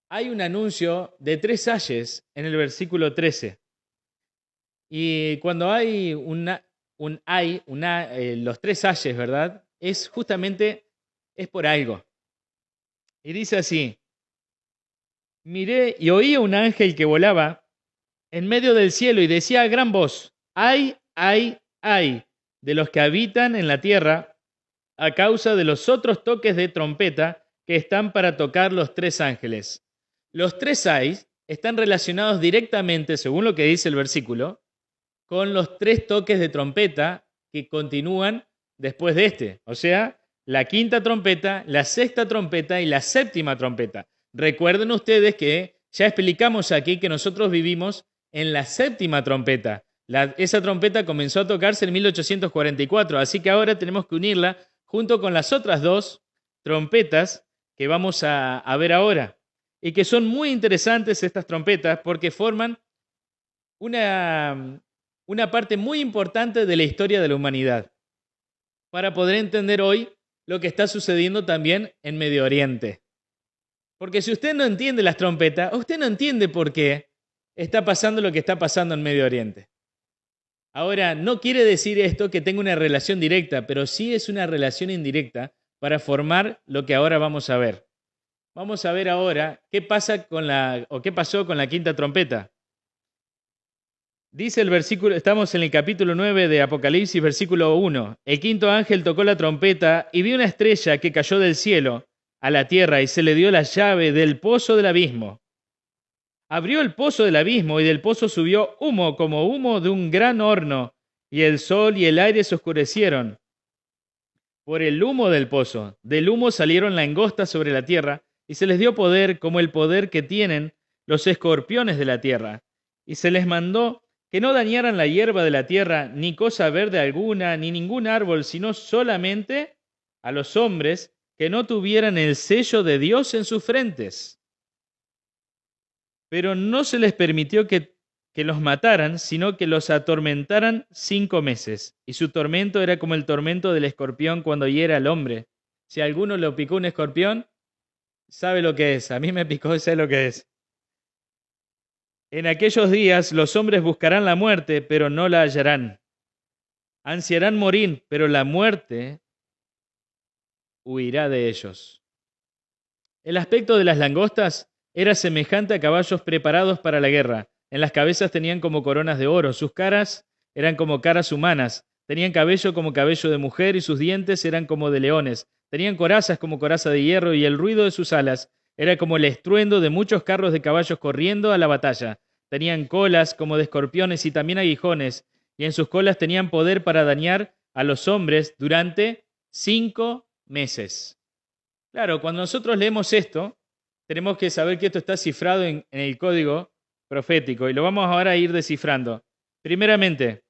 hay un anuncio de 3 ayes en el versículo 13. Y cuando hay los 3 ayes, ¿verdad? Es justamente, es por algo. Y dice así: miré y oí un ángel que volaba en medio del cielo y decía a gran voz: ay, ay, ay, de los que habitan en la tierra a causa de los otros toques de trompeta que están para tocar los 3 ángeles. Los 3 ayes están relacionados directamente, según lo que dice el versículo, con los 3 toques de trompeta que continúan después de este. O sea, la quinta trompeta, la sexta trompeta y la séptima trompeta. Recuerden ustedes que ya explicamos aquí que nosotros vivimos en la séptima trompeta. Esa trompeta comenzó a tocarse en 1844, así que ahora tenemos que unirla junto con las otras 2 trompetas que vamos a ver ahora. Y que son muy interesantes estas trompetas porque forman una parte muy importante de la historia de la humanidad para poder entender hoy lo que está sucediendo también en Medio Oriente. Porque si usted no entiende las trompetas, usted no entiende por qué está pasando lo que está pasando en Medio Oriente. Ahora, no quiere decir esto que tenga una relación directa, pero sí es una relación indirecta para formar lo que ahora vamos a ver. Vamos a ver ahora qué pasó con la quinta trompeta. Dice el versículo, estamos en el capítulo 9 de Apocalipsis, versículo 1. El quinto ángel tocó la trompeta y vi una estrella que cayó del cielo a la tierra y se le dio la llave del pozo del abismo. Abrió el pozo del abismo y del pozo subió humo como humo de un gran horno, y el sol y el aire se oscurecieron por el humo del pozo. Del humo salieron langostas sobre la tierra y se les dio poder como el poder que tienen los escorpiones de la tierra. Y se les mandó que no dañaran la hierba de la tierra, ni cosa verde alguna, ni ningún árbol, sino solamente a los hombres que no tuvieran el sello de Dios en sus frentes. Pero no se les permitió que los mataran, sino que los atormentaran 5 meses. Y su tormento era como el tormento del escorpión cuando hiera al hombre. Si a alguno lo picó un escorpión, sabe lo que es. A mí me picó, sé lo que es. En aquellos días los hombres buscarán la muerte, pero no la hallarán. Ansiarán morir, pero la muerte huirá de ellos. El aspecto de las langostas era semejante a caballos preparados para la guerra. En las cabezas tenían como coronas de oro, sus caras eran como caras humanas, tenían cabello como cabello de mujer y sus dientes eran como de leones, tenían corazas como coraza de hierro y el ruido de sus alas era como el estruendo de muchos carros de caballos corriendo a la batalla. Tenían colas como de escorpiones y también aguijones, y en sus colas tenían poder para dañar a los hombres durante 5 meses. Claro, cuando nosotros leemos esto, tenemos que saber que esto está cifrado en el código profético y lo vamos ahora a ir descifrando. Primeramente,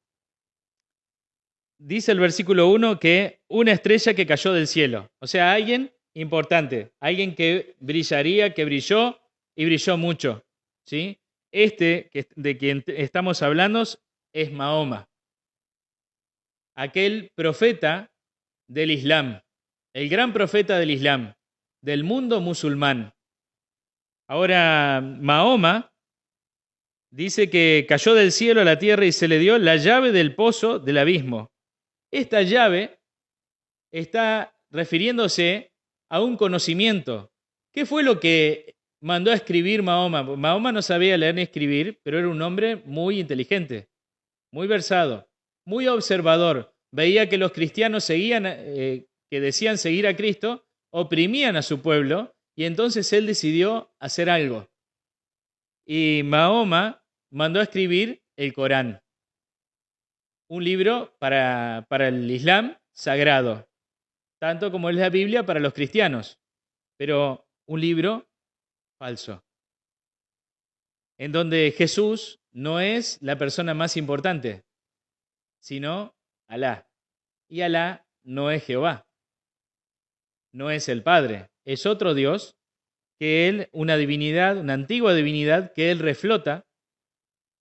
dice el versículo 1 que una estrella que cayó del cielo. O sea, alguien importante, alguien que brillaría, que brilló y brilló mucho. ¿Sí? De quien estamos hablando es Mahoma, aquel profeta del Islam, el gran profeta del Islam, del mundo musulmán. Ahora, Mahoma dice que cayó del cielo a la tierra y se le dio la llave del pozo del abismo. Esta llave está refiriéndose a un conocimiento. ¿Qué fue lo que mandó a escribir Mahoma? Mahoma no sabía leer ni escribir, pero era un hombre muy inteligente, muy versado, muy observador. Veía que los cristianos que decían seguir a Cristo, oprimían a su pueblo, y entonces él decidió hacer algo. Y Mahoma mandó a escribir el Corán, un libro para el Islam sagrado, tanto como es la Biblia para los cristianos, pero un libro falso, en donde Jesús no es la persona más importante, sino Alá. Y Alá no es Jehová, no es el Padre, es otro Dios que él, una divinidad, una antigua divinidad que él reflota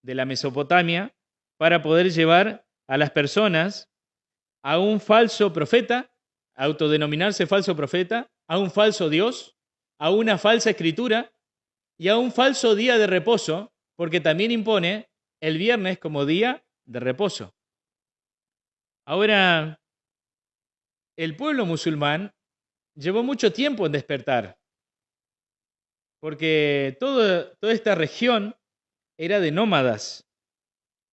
de la Mesopotamia para poder llevar a las personas a un falso profeta, autodenominarse falso profeta, a un falso Dios, a una falsa escritura y a un falso día de reposo, porque también impone el viernes como día de reposo. Ahora, el pueblo musulmán llevó mucho tiempo en despertar, porque toda esta región era de nómadas.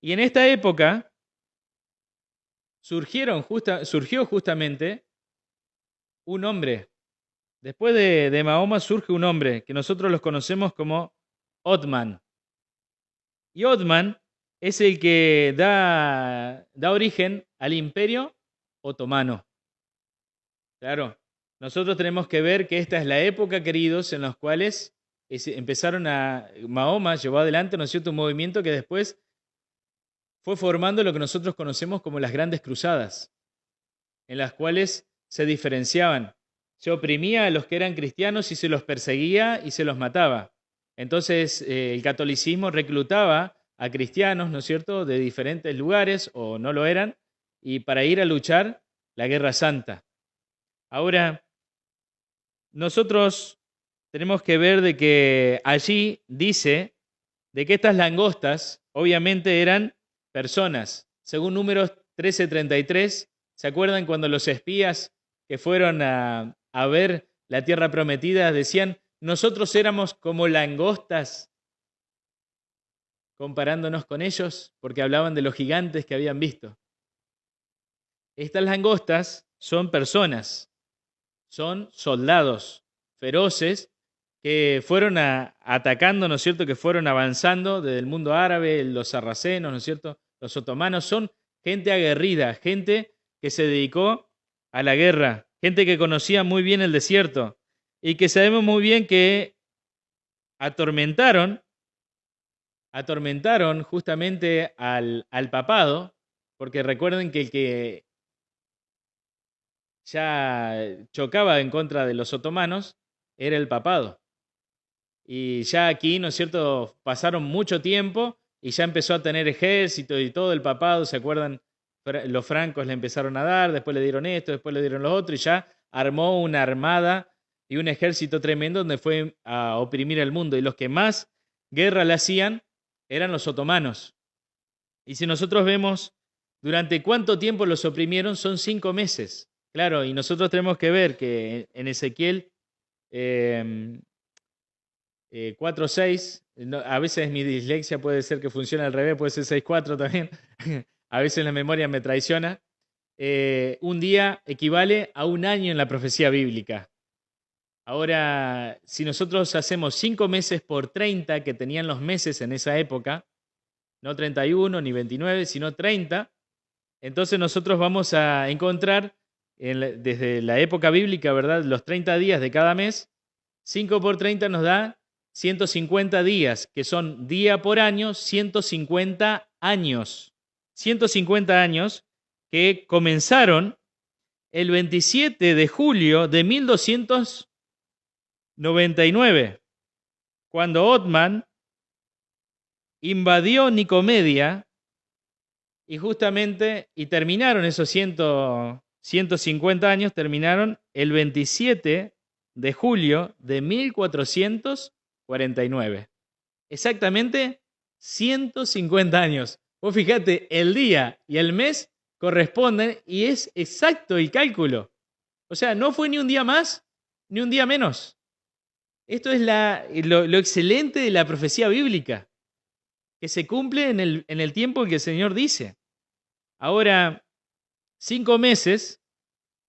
Y en esta época surgió justamente un hombre. Después de Mahoma surge un hombre que nosotros los conocemos como Othman. Y Othman es el que da origen al Imperio Otomano. Claro, nosotros tenemos que ver que esta es la época, queridos, en los cuales Mahoma llevó adelante, ¿no es cierto?, un movimiento que después fue formando lo que nosotros conocemos como las grandes cruzadas, en las cuales se diferenciaban. Se oprimía a los que eran cristianos y se los perseguía y se los mataba. Entonces el catolicismo reclutaba a cristianos, ¿no es cierto?, de diferentes lugares, o no lo eran, y para ir a luchar la Guerra Santa. Ahora, nosotros tenemos que ver de que allí dice de que estas langostas obviamente eran personas. Según Números 13:33, ¿se acuerdan cuando los espías que fueron a ver la tierra prometida decían, nosotros éramos como langostas comparándonos con ellos? Porque hablaban de los gigantes que habían visto. Estas langostas son personas, son soldados feroces que fueron atacando, ¿no es cierto?, que fueron avanzando desde el mundo árabe, los sarracenos, ¿no es cierto?, los otomanos, son gente aguerrida, gente que se dedicó a la guerra, gente que conocía muy bien el desierto y que sabemos muy bien que atormentaron justamente al papado, porque recuerden que el que ya chocaba en contra de los otomanos era el papado. Y ya aquí, ¿no es cierto?, pasaron mucho tiempo y ya empezó a tener ejército y todo el papado, ¿se acuerdan? Los francos le empezaron a dar, después le dieron esto, después le dieron lo otro y ya armó una armada y un ejército tremendo donde fue a oprimir el mundo. Y los que más guerra le hacían eran los otomanos. Y si nosotros vemos durante cuánto tiempo los oprimieron, son 5 meses. Claro, y nosotros tenemos que ver que en Ezequiel 4:6, a veces mi dislexia puede ser que funcione al revés, puede ser 6:4 también, a veces la memoria me traiciona. Un día equivale a un año en la profecía bíblica. Ahora, si nosotros hacemos 5 meses por 30 que tenían los meses en esa época, no 31 ni 29, sino 30, entonces nosotros vamos a encontrar desde la época bíblica, ¿verdad?, los 30 días de cada mes. 5 por 30 nos da 150 días, que son día por año, 150 años. 150 años que comenzaron el 27 de julio de 1299, cuando Othman invadió Nicomedia y terminaron esos 150 años, terminaron el 27 de julio de 1449. Exactamente 150 años. Vos fíjate, el día y el mes corresponden y es exacto el cálculo. O sea, no fue ni un día más ni un día menos. Esto es lo excelente de la profecía bíblica, que se cumple en el tiempo en que el Señor dice. Ahora, 5 meses,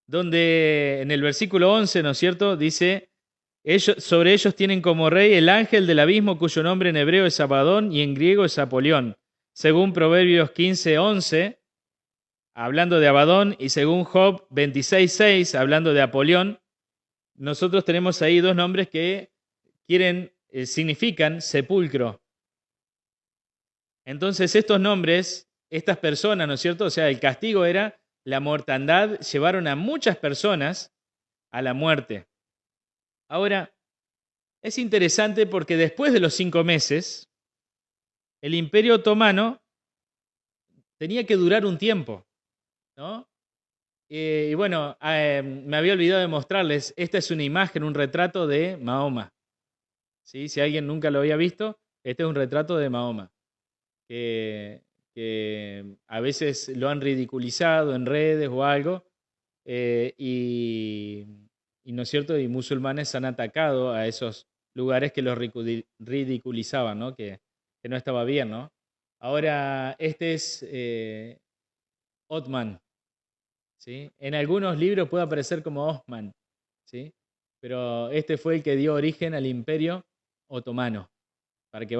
donde en el versículo 11, ¿no es cierto?, dice, sobre ellos tienen como rey el ángel del abismo, cuyo nombre en hebreo es Abadón y en griego es Apolión. Según Proverbios 15:11, hablando de Abadón, y según Job 26:6, hablando de Apolión, nosotros tenemos ahí dos nombres que significan sepulcro. Entonces estos nombres, estas personas, ¿no es cierto?, o sea, el castigo era la mortandad, llevaron a muchas personas a la muerte. Ahora, es interesante porque después de los 5 meses, el Imperio Otomano tenía que durar un tiempo, ¿no? Y bueno, me había olvidado de mostrarles, esta es una imagen, un retrato de Mahoma. ¿Sí? Si alguien nunca lo había visto, este es un retrato de Mahoma, que, que a veces lo han ridiculizado en redes o algo, y no es cierto, y musulmanes han atacado a esos lugares que los ridiculizaban, ¿no? Que no estaba bien, ¿no? Ahora, este es Othman, ¿sí? En algunos libros puede aparecer como Osman, ¿sí? Pero este fue el que dio origen al Imperio Otomano, para que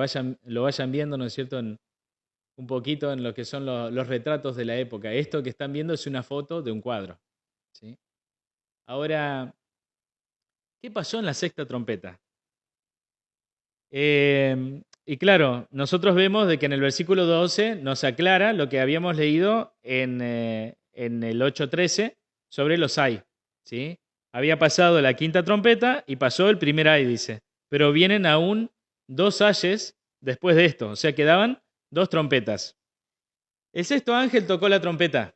lo vayan viendo, ¿no es cierto?, un poquito en lo que son los retratos de la época. Esto que están viendo es una foto de un cuadro, ¿sí? Ahora, ¿qué pasó en la sexta trompeta? Y claro, nosotros vemos de que en el versículo 12 nos aclara lo que habíamos leído en el 8:13 sobre los ay, ¿sí? Había pasado la quinta trompeta y pasó el primer ay, dice. Pero vienen aún 2 ayes después de esto, o sea, quedaban 2 trompetas. El sexto ángel tocó la trompeta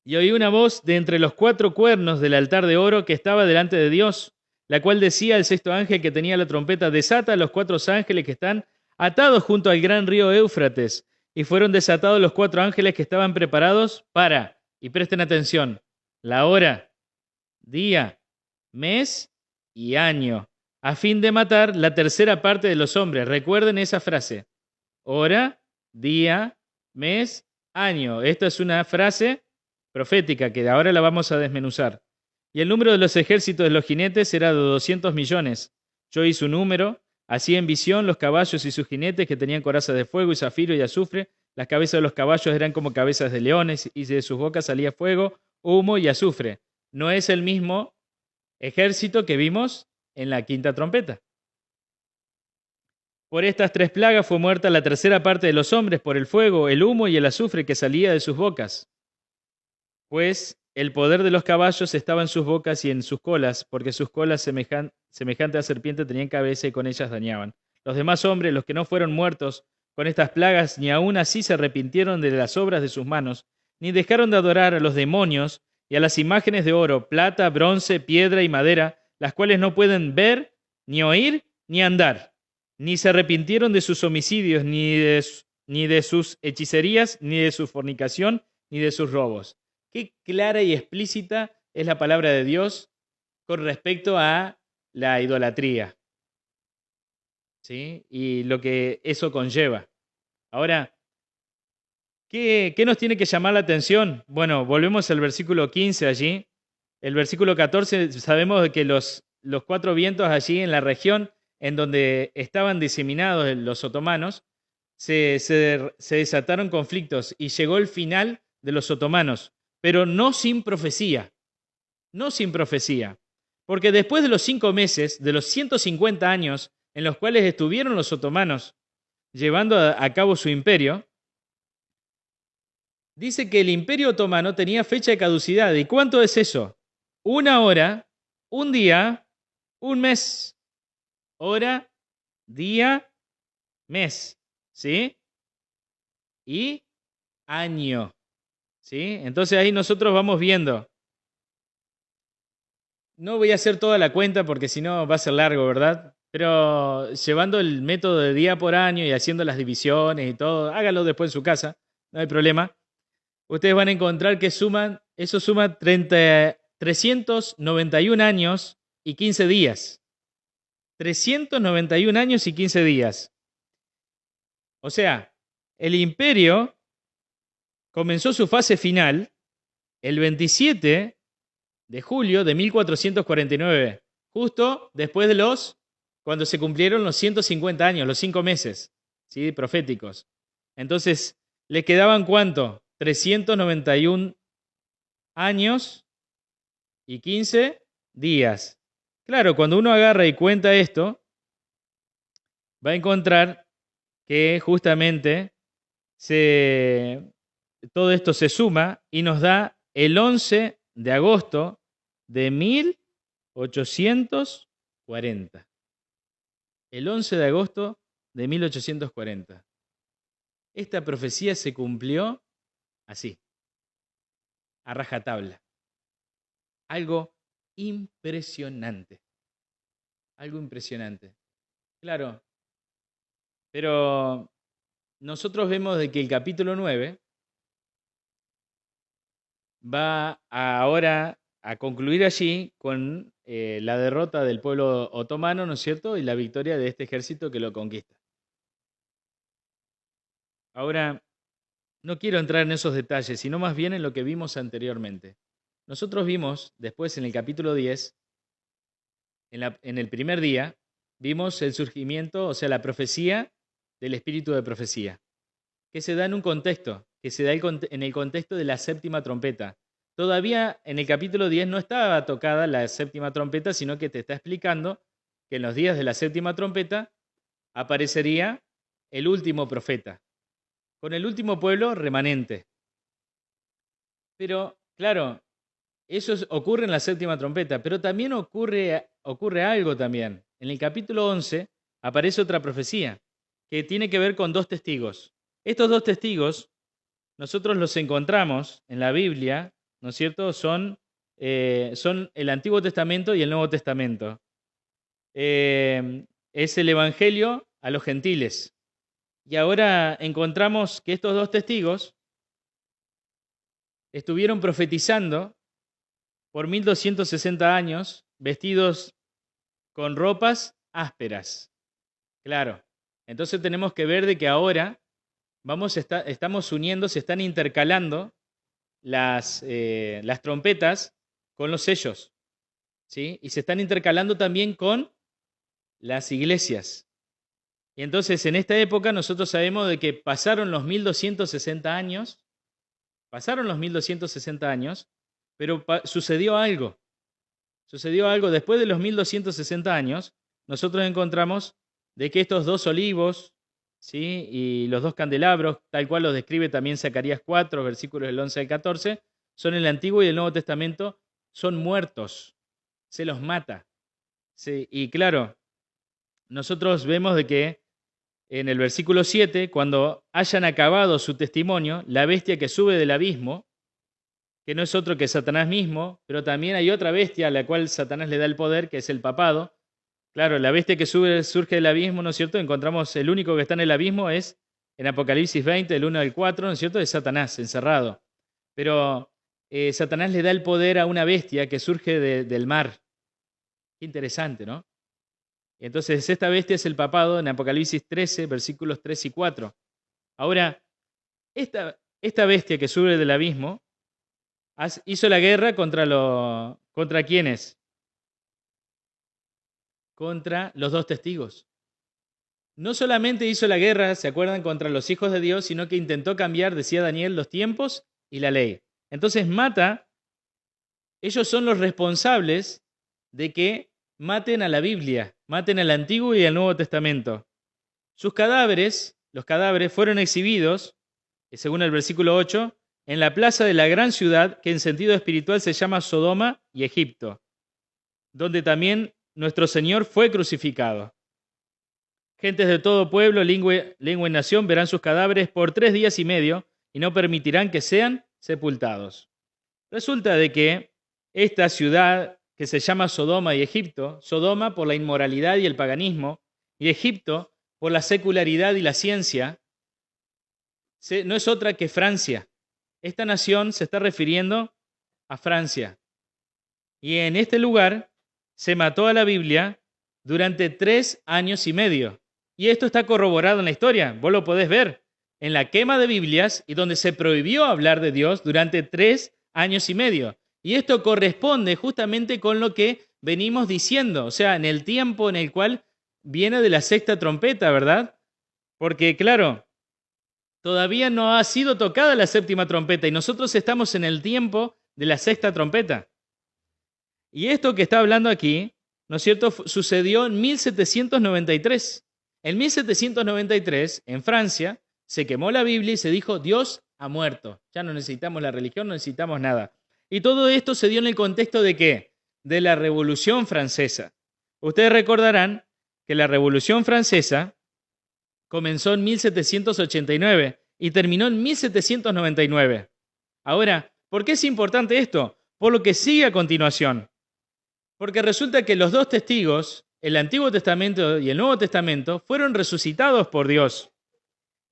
y oí una voz de entre los 4 cuernos del altar de oro que estaba delante de Dios, la cual decía al sexto ángel que tenía la trompeta: desata a los 4 ángeles que están atados junto al gran río Éufrates. Y fueron desatados los 4 ángeles que estaban preparados para, y presten atención, la hora, día, mes y año, a fin de matar la tercera parte de los hombres. Recuerden esa frase: hora, día, mes, año. Esta es una frase profética que ahora la vamos a desmenuzar. Y el número de los ejércitos de los jinetes era de 200 millones. Yo hice un número, así en visión, los caballos y sus jinetes, que tenían corazas de fuego y zafiro y azufre. Las cabezas de los caballos eran como cabezas de leones, y de sus bocas salía fuego, humo y azufre. No es el mismo ejército que vimos en la quinta trompeta. Por estas 3 plagas fue muerta la tercera parte de los hombres, por el fuego, el humo y el azufre que salía de sus bocas. Pues el poder de los caballos estaba en sus bocas y en sus colas, porque sus colas semejante a serpiente tenían cabeza y con ellas dañaban. Los demás hombres, los que no fueron muertos con estas plagas, ni aun así se arrepintieron de las obras de sus manos, ni dejaron de adorar a los demonios y a las imágenes de oro, plata, bronce, piedra y madera, las cuales no pueden ver, ni oír, ni andar. Ni se arrepintieron de sus homicidios, ni de sus hechicerías, ni de su fornicación, ni de sus robos. Qué clara y explícita es la palabra de Dios con respecto a la idolatría, ¿sí? Y lo que eso conlleva. Ahora, ¿qué nos tiene que llamar la atención? Bueno, volvemos al versículo 15 allí. El versículo 14, sabemos de que los 4 vientos allí en la región en donde estaban diseminados los otomanos, se desataron conflictos y llegó el final de los otomanos, pero no sin profecía, no sin profecía. Porque después de los 5 meses, de los 150 años en los cuales estuvieron los otomanos llevando a cabo su imperio, dice que el imperio otomano tenía fecha de caducidad. ¿Y cuánto es eso? 1 hora, 1 día, 1 mes. Hora, día, mes. ¿Sí? Y año. ¿Sí? Entonces ahí nosotros vamos viendo. No voy a hacer toda la cuenta porque si no va a ser largo, ¿verdad? Pero llevando el método de día por año y haciendo las divisiones y todo, hágalo después en su casa, no hay problema. Ustedes van a encontrar que eso suma 391 años y 15 días. 391 años y 15 días. O sea, el imperio comenzó su fase final el 27 de julio de 1449, justo después de cuando se cumplieron los 150 años, los 5 meses, ¿sí? Proféticos. Entonces, ¿le quedaban cuánto? 391 años y 15 días. Claro, cuando uno agarra y cuenta esto, va a encontrar que justamente todo esto se suma y nos da el 11 de agosto de 1840. El 11 de agosto de 1840. esta profecía se cumplió así, a rajatabla. Algo impresionante. Algo impresionante. Claro, pero nosotros vemos de que el capítulo 9 va ahora a concluir allí con la derrota del pueblo otomano, ¿no es cierto? Y la victoria de este ejército que lo conquista. Ahora, no quiero entrar en esos detalles, sino más bien en lo que vimos anteriormente. Nosotros vimos después en el capítulo 10, en el primer día, vimos el surgimiento, o sea, la profecía del espíritu de profecía, que se da en un contexto, que se da en el contexto de la séptima trompeta. Todavía en el capítulo 10 no estaba tocada la séptima trompeta, sino que te está explicando que en los días de la séptima trompeta aparecería el último profeta, con el último pueblo remanente. Pero, claro, eso ocurre en la séptima trompeta, pero también ocurre algo también. En el capítulo 11 aparece otra profecía que tiene que ver con dos testigos. Estos dos testigos nosotros los encontramos en la Biblia, ¿no es cierto? Son el Antiguo Testamento y el Nuevo Testamento. Es el Evangelio a los gentiles. Y ahora encontramos que estos dos testigos estuvieron profetizando por 1260 años, vestidos con ropas ásperas. Claro. Entonces tenemos que ver de que ahora estamos uniendo, se están intercalando las trompetas con los sellos, ¿sí? Y se están intercalando también con las iglesias. Y entonces en esta época nosotros sabemos de que pasaron los 1260 años, pero sucedió algo. Sucedió algo después de los 1260 años. Nosotros encontramos de que estos dos olivos, ¿sí? Y los dos candelabros, tal cual los describe también Zacarías 4, versículos del 11 al 14, son el Antiguo y el Nuevo Testamento, son muertos, se los mata. ¿Sí? Y claro, nosotros vemos de que en el versículo 7, cuando hayan acabado su testimonio, la bestia que sube del abismo, que no es otro que Satanás mismo, pero también hay otra bestia a la cual Satanás le da el poder, que es el papado. Claro, la bestia que surge del abismo, ¿no es cierto? Encontramos el único que está en el abismo es en Apocalipsis 20, del 1 al 4, ¿no es cierto? Es Satanás, encerrado. Pero Satanás le da el poder a una bestia que surge del mar. Qué interesante, ¿no? Entonces, esta bestia es el papado en Apocalipsis 13, versículos 3 y 4. Ahora, esta bestia que sube del abismo hizo la guerra ¿contra quiénes? Contra los dos testigos. No solamente hizo la guerra, ¿se acuerdan?, contra los hijos de Dios, sino que intentó cambiar, decía Daniel, los tiempos y la ley. Entonces ellos son los responsables de que maten a la Biblia, maten al Antiguo y al Nuevo Testamento. Sus cadáveres, los cadáveres, fueron exhibidos, según el versículo 8, en la plaza de la gran ciudad, que en sentido espiritual se llama Sodoma y Egipto, donde también nuestro Señor fue crucificado. Gentes de todo pueblo, lengua y nación verán sus cadáveres por 3 días y medio y no permitirán que sean sepultados. Resulta de que esta ciudad que se llama Sodoma y Egipto, Sodoma por la inmoralidad y el paganismo, y Egipto por la secularidad y la ciencia, no es otra que Francia. Esta nación se está refiriendo a Francia. Y en este lugar se mató a la Biblia durante 3 años y medio. Y esto está corroborado en la historia, vos lo podés ver, en la quema de Biblias y donde se prohibió hablar de Dios durante 3 años y medio. Y esto corresponde justamente con lo que venimos diciendo, o sea, en el tiempo en el cual viene de la sexta trompeta, ¿verdad? Porque, claro, todavía no ha sido tocada la séptima trompeta y nosotros estamos en el tiempo de la sexta trompeta. Y esto que está hablando aquí, ¿no es cierto?, sucedió en 1793. En 1793, en Francia, se quemó la Biblia y se dijo, Dios ha muerto. Ya no necesitamos la religión, no necesitamos nada. Y todo esto se dio en el contexto de ¿qué? De la Revolución Francesa. Ustedes recordarán que la Revolución Francesa comenzó en 1789 y terminó en 1799. Ahora, ¿por qué es importante esto? Por lo que sigue a continuación. Porque resulta que los dos testigos, el Antiguo Testamento y el Nuevo Testamento, fueron resucitados por Dios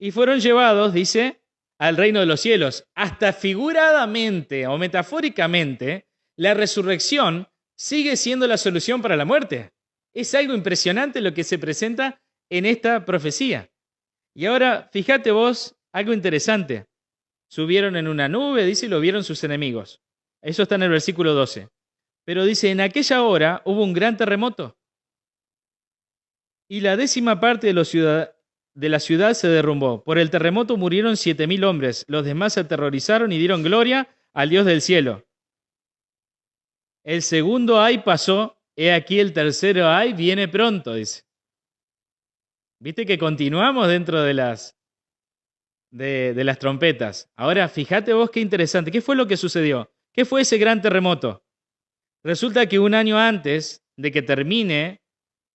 y fueron llevados, dice, al reino de los cielos. Hasta figuradamente o metafóricamente, la resurrección sigue siendo la solución para la muerte. Es algo impresionante lo que se presenta en esta profecía. Y ahora, fíjate vos, algo interesante. Subieron en una nube, dice, y lo vieron sus enemigos. Eso está en el versículo 12. Pero dice, en aquella hora hubo un gran terremoto y la 10ª parte de la ciudad se derrumbó. Por el terremoto murieron 7.000 hombres. Los demás se aterrorizaron y dieron gloria al Dios del cielo. El segundo ay pasó, he aquí el tercero ay viene pronto, dice. Viste que continuamos dentro de las trompetas. Ahora, fíjate vos qué interesante. ¿Qué fue lo que sucedió? ¿Qué fue ese gran terremoto? Resulta que un año antes de que termine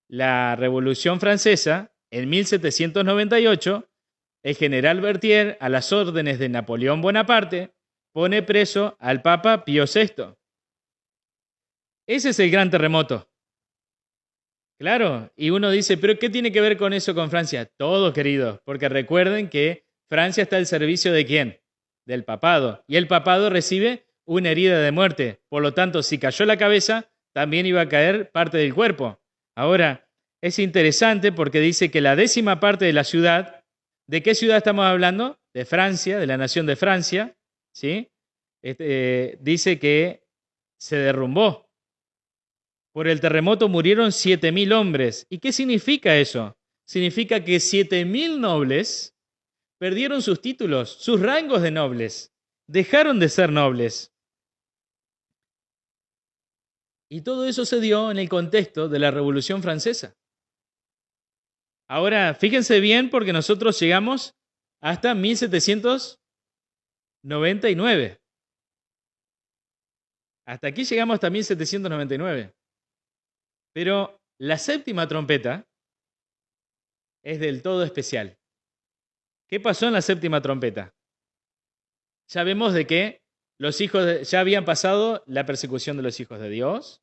la Revolución Francesa, en 1798, el general Berthier, a las órdenes de Napoleón Bonaparte, pone preso al Papa Pío VI. Ese es el gran terremoto. Claro, y uno dice, ¿pero qué tiene que ver con eso con Francia? Todo, querido, porque recuerden que Francia está al servicio ¿de quién? Del papado. Y el papado recibe una herida de muerte. Por lo tanto, si cayó la cabeza, también iba a caer parte del cuerpo. Ahora, es interesante porque dice que la 10ª parte de la ciudad, ¿de qué ciudad estamos hablando? De Francia, de la nación de Francia, ¿sí? Dice que se derrumbó. Por el terremoto murieron 7.000 hombres. ¿Y qué significa eso? Significa que 7.000 nobles perdieron sus títulos, sus rangos de nobles. Dejaron de ser nobles. Y todo eso se dio en el contexto de la Revolución Francesa. Ahora, fíjense bien porque nosotros llegamos hasta 1799. Hasta aquí llegamos hasta 1799. Pero la 7ª trompeta es del todo especial. ¿Qué pasó en la 7ª trompeta? Ya vemos de que ya habían pasado la persecución de los hijos de Dios,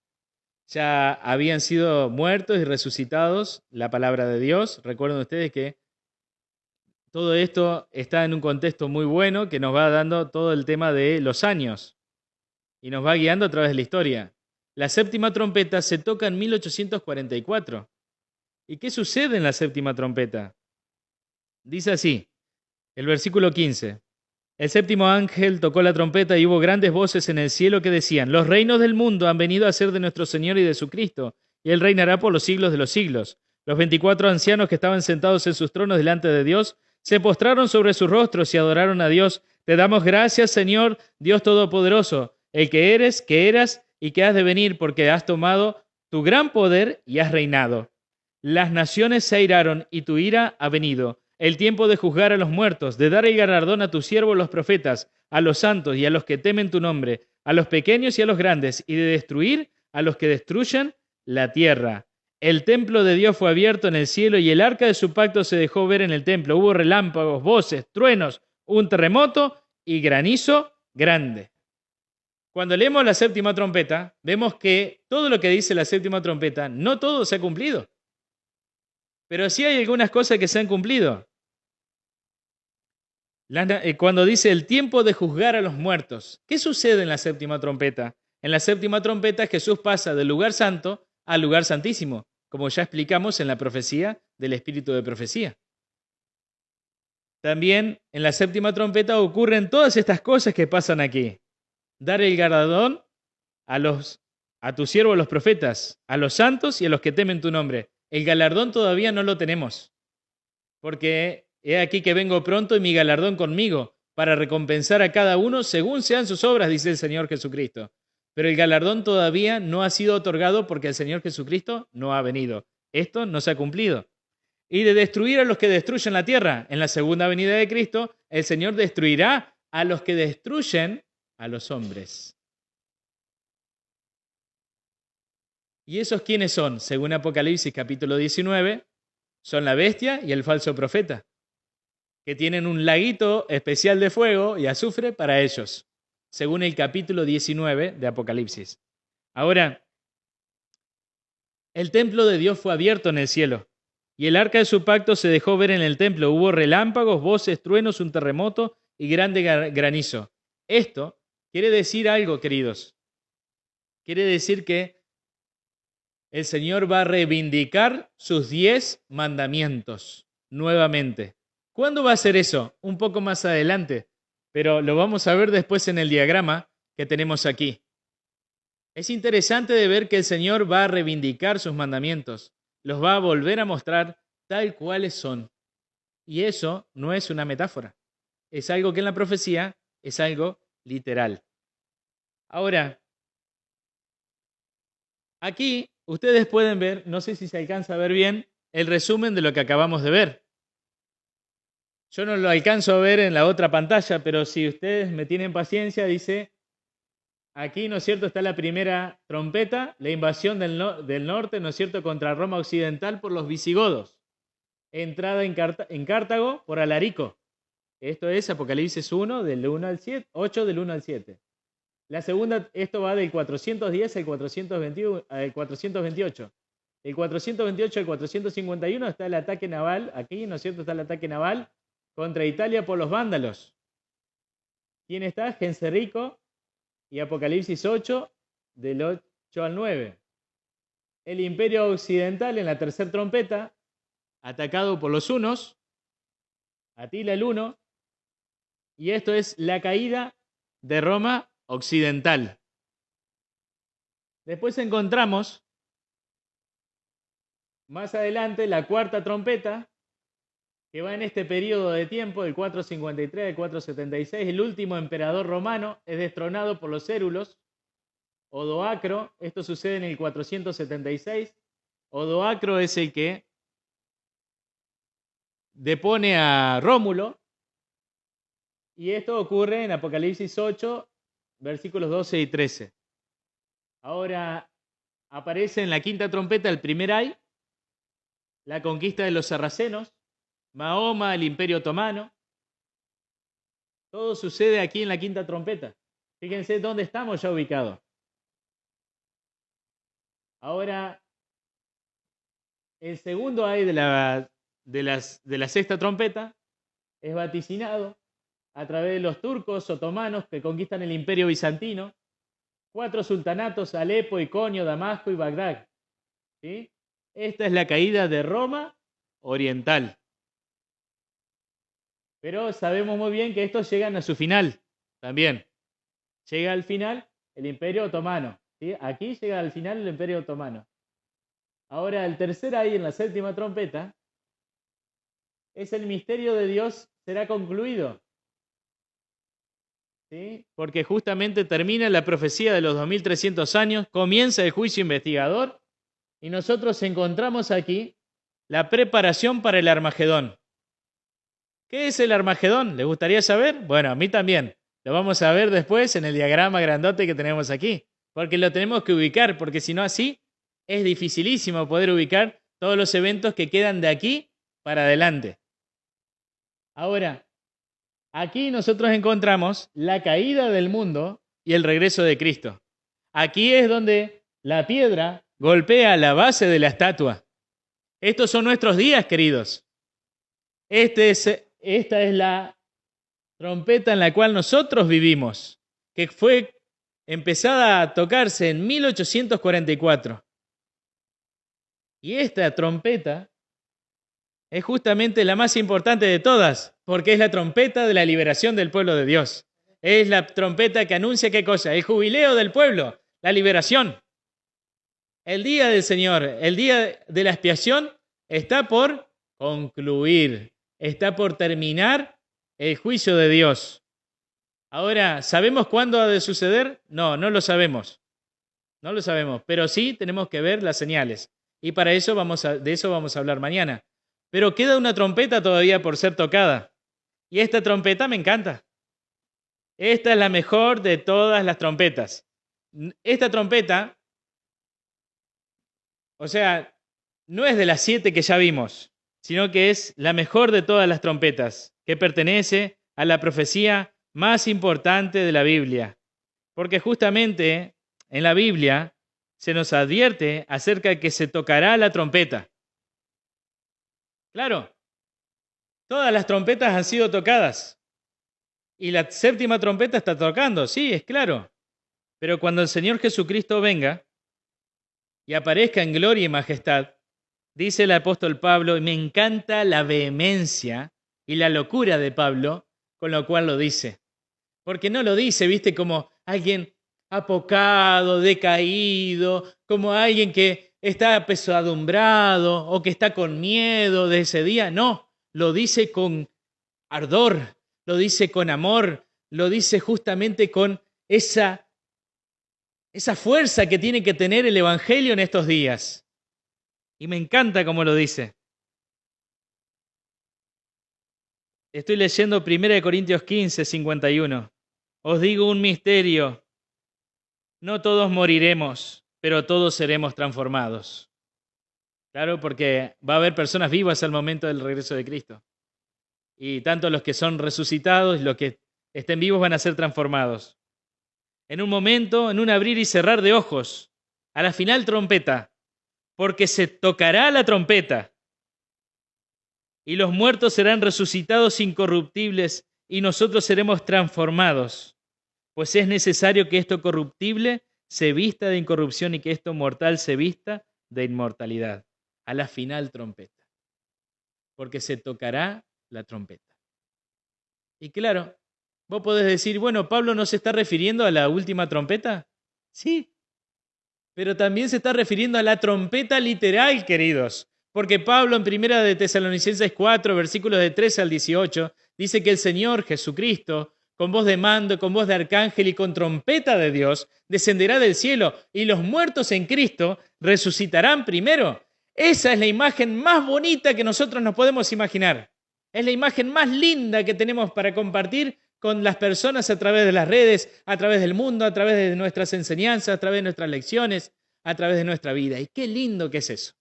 ya habían sido muertos y resucitados la palabra de Dios. Recuerden ustedes que todo esto está en un contexto muy bueno que nos va dando todo el tema de los años y nos va guiando a través de la historia. La 7ª trompeta se toca en 1844. ¿Y qué sucede en la 7ª trompeta? Dice así, el versículo 15. El 7º ángel tocó la trompeta y hubo grandes voces en el cielo que decían, los reinos del mundo han venido a ser de nuestro Señor y de su Cristo, y Él reinará por los siglos de los siglos. Los 24 ancianos que estaban sentados en sus tronos delante de Dios se postraron sobre sus rostros y adoraron a Dios. Te damos gracias, Señor, Dios Todopoderoso, el que eres, que eras y que has de venir, porque has tomado tu gran poder y has reinado. Las naciones se airaron y tu ira ha venido. El tiempo de juzgar a los muertos, de dar el galardón a tus siervos los profetas, a los santos y a los que temen tu nombre, a los pequeños y a los grandes, y de destruir a los que destruyen la tierra. El templo de Dios fue abierto en el cielo y el arca de su pacto se dejó ver en el templo. Hubo relámpagos, voces, truenos, un terremoto y granizo grande. Cuando leemos la 7ª trompeta, vemos que todo lo que dice la 7ª trompeta, no todo se ha cumplido. Pero sí hay algunas cosas que se han cumplido. Cuando dice el tiempo de juzgar a los muertos, ¿qué sucede en la 7ª trompeta? En la 7ª trompeta Jesús pasa del lugar santo al lugar santísimo, como ya explicamos en la profecía del espíritu de profecía. También en la 7ª trompeta ocurren todas estas cosas que pasan aquí. Dar el galardón a tus siervos los profetas, a los santos y a los que temen tu nombre. El galardón todavía no lo tenemos, porque he aquí que vengo pronto y mi galardón conmigo, para recompensar a cada uno según sean sus obras, dice el Señor Jesucristo. Pero el galardón todavía no ha sido otorgado porque el Señor Jesucristo no ha venido. Esto no se ha cumplido. Y de destruir a los que destruyen la tierra. En la segunda venida de Cristo, el Señor destruirá a los que destruyen a los hombres. ¿Y esos quiénes son? Según Apocalipsis capítulo 19, son la bestia y el falso profeta. que tienen un laguito especial de fuego y azufre para ellos, según el capítulo 19 de Apocalipsis. Ahora, el templo de Dios fue abierto en el cielo, y el arca de su pacto se dejó ver en el templo. Hubo relámpagos, voces, truenos, un terremoto y grande granizo. Esto quiere decir algo, queridos. Quiere decir que el Señor va a reivindicar sus 10 mandamientos nuevamente. ¿Cuándo va a hacer eso? Un poco más adelante, pero lo vamos a ver después en el diagrama que tenemos aquí. Es interesante de ver que el Señor va a reivindicar sus mandamientos, los va a volver a mostrar tal cuales son. Y eso no es una metáfora, es algo que en la profecía es algo literal. Ahora, aquí ustedes pueden ver, no sé si se alcanza a ver bien, el resumen de lo que acabamos de ver. Yo no lo alcanzo a ver en la otra pantalla, pero si ustedes me tienen paciencia, dice, aquí, ¿no es cierto?, está la primera trompeta, la invasión del norte, ¿no es cierto?, contra Roma occidental por los visigodos. Entrada en Cartago por Alarico. Esto es Apocalipsis 1, del 1 al 7, 8 del 1 al 7. La segunda, esto va del 410 al 421, al 428. Del 428 al 451 está el ataque naval, aquí, ¿no es cierto?, está el ataque naval contra Italia por los vándalos. ¿Quién está? Genserico y Apocalipsis 8, del 8 al 9. El imperio occidental en la tercera trompeta, atacado por los hunos, Atila el Huno, y esto es la caída de Roma occidental. Después encontramos más adelante la cuarta trompeta, que va en este periodo de tiempo, del 453 al 476. El último emperador romano es destronado por los cérulos. Odoacro, esto sucede en el 476. Odoacro es el que depone a Rómulo, y esto ocurre en Apocalipsis 8, versículos 12 y 13. Ahora aparece en la quinta trompeta el primer ay, la conquista de los sarracenos, Mahoma, el Imperio Otomano. Todo sucede aquí en la quinta trompeta. Fíjense dónde estamos ya ubicados. Ahora, el segundo ay de la sexta trompeta es vaticinado a través de los turcos otomanos que conquistan el Imperio Bizantino. 4 sultanatos, Alepo, Iconio, Damasco y Bagdad. ¿Sí? Esta es la caída de Roma oriental. Pero sabemos muy bien que estos llegan a su final también. Llega al final el Imperio Otomano. ¿Sí? Aquí llega al final el Imperio Otomano. Ahora, el tercer ahí en la séptima trompeta es el misterio de Dios será concluido. ¿Sí? Porque justamente termina la profecía de los 2300 años, comienza el juicio investigador y nosotros encontramos aquí la preparación para el Armagedón. ¿Qué es el Armagedón? ¿Les gustaría saber? Bueno, a mí también. Lo vamos a ver después en el diagrama grandote que tenemos aquí, porque lo tenemos que ubicar, porque si no así es dificilísimo poder ubicar todos los eventos que quedan de aquí para adelante. Ahora, aquí nosotros encontramos la caída del mundo y el regreso de Cristo. Aquí es donde la piedra golpea la base de la estatua. Estos son nuestros días, queridos. Esta es la trompeta en la cual nosotros vivimos, que fue empezada a tocarse en 1844. Y esta trompeta es justamente la más importante de todas, porque es la trompeta de la liberación del pueblo de Dios. Es la trompeta que anuncia ¿qué cosa? El jubileo del pueblo, la liberación. El día del Señor, el día de la expiación, está por concluir. Está por terminar el juicio de Dios. Ahora, ¿sabemos cuándo ha de suceder? No, no lo sabemos. No lo sabemos, pero sí tenemos que ver las señales. Y para eso de eso vamos a hablar mañana. Pero queda una trompeta todavía por ser tocada. Y esta trompeta me encanta. Esta es la mejor de todas las trompetas. Esta trompeta, o sea, no es de las 7 que ya vimos, sino que es la mejor de todas las trompetas. que pertenece a la profecía más importante de la Biblia. Porque justamente en la Biblia se nos advierte acerca de que se tocará la trompeta. Claro, todas las trompetas han sido tocadas. Y la séptima trompeta está tocando, sí, es claro. Pero cuando el Señor Jesucristo venga y aparezca en gloria y majestad, dice el apóstol Pablo, y me encanta la vehemencia y la locura de Pablo, con lo cual lo dice. Porque no lo dice, viste, como alguien apocado, decaído, como alguien que está apesadumbrado o que está con miedo de ese día. No, lo dice con ardor, lo dice con amor, lo dice justamente con esa fuerza que tiene que tener el Evangelio en estos días. Y me encanta cómo lo dice. Estoy leyendo 1 Corintios 15, 51. Os digo un misterio. No todos moriremos, pero todos seremos transformados. Claro, porque va a haber personas vivas al momento del regreso de Cristo. Y tanto los que son resucitados y los que estén vivos van a ser transformados. En un momento, en un abrir y cerrar de ojos, a la final trompeta, porque se tocará la trompeta y los muertos serán resucitados incorruptibles y nosotros seremos transformados. Pues es necesario que esto corruptible se vista de incorrupción y que esto mortal se vista de inmortalidad. A la final trompeta, porque se tocará la trompeta. Y claro, vos podés decir, bueno, Pablo no se está refiriendo a la última trompeta. Sí, pero también se está refiriendo a la trompeta literal, queridos. Porque Pablo en 1 de Tesalonicenses 4, versículos de 13 al 18, dice que el Señor Jesucristo, con voz de mando, con voz de arcángel y con trompeta de Dios, descenderá del cielo y los muertos en Cristo resucitarán primero. Esa es la imagen más bonita que nosotros nos podemos imaginar. Es la imagen más linda que tenemos para compartir con las personas a través de las redes, a través del mundo, a través de nuestras enseñanzas, a través de nuestras lecciones, a través de nuestra vida. Y qué lindo que es eso.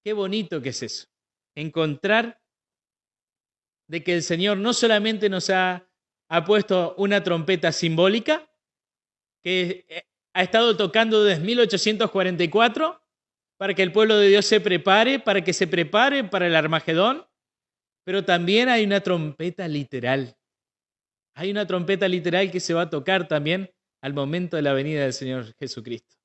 Qué bonito que es eso. Encontrar de que el Señor no solamente nos ha puesto una trompeta simbólica, que ha estado tocando desde 1844, para que el pueblo de Dios se prepare, para que se prepare para el Armagedón, pero también hay una trompeta literal. Hay una trompeta literal que se va a tocar también al momento de la venida del Señor Jesucristo.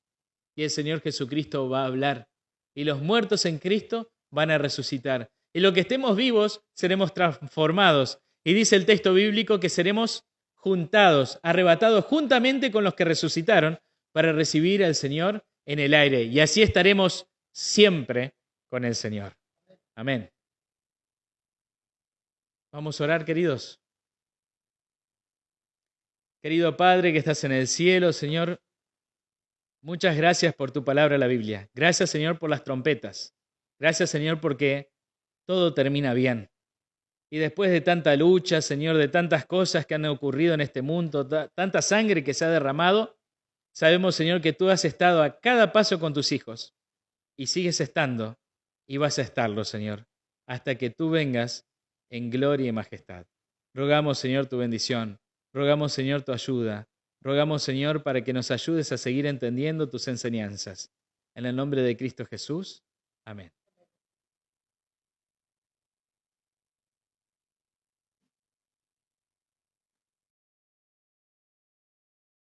Y el Señor Jesucristo va a hablar. Y los muertos en Cristo van a resucitar. Y los que estemos vivos seremos transformados. Y dice el texto bíblico que seremos juntados, arrebatados juntamente con los que resucitaron para recibir al Señor en el aire. Y así estaremos siempre con el Señor. Amén. Vamos a orar, queridos. Querido Padre que estás en el cielo, Señor, muchas gracias por tu palabra, la Biblia. Gracias, Señor, por las trompetas. Gracias, Señor, porque todo termina bien. Y después de tanta lucha, Señor, de tantas cosas que han ocurrido en este mundo, tanta sangre que se ha derramado, sabemos, Señor, que tú has estado a cada paso con tus hijos y sigues estando y vas a estarlo, Señor, hasta que tú vengas en gloria y majestad. Rogamos, Señor, tu bendición. Rogamos, Señor, tu ayuda. Rogamos, Señor, para que nos ayudes a seguir entendiendo tus enseñanzas. En el nombre de Cristo Jesús. Amén.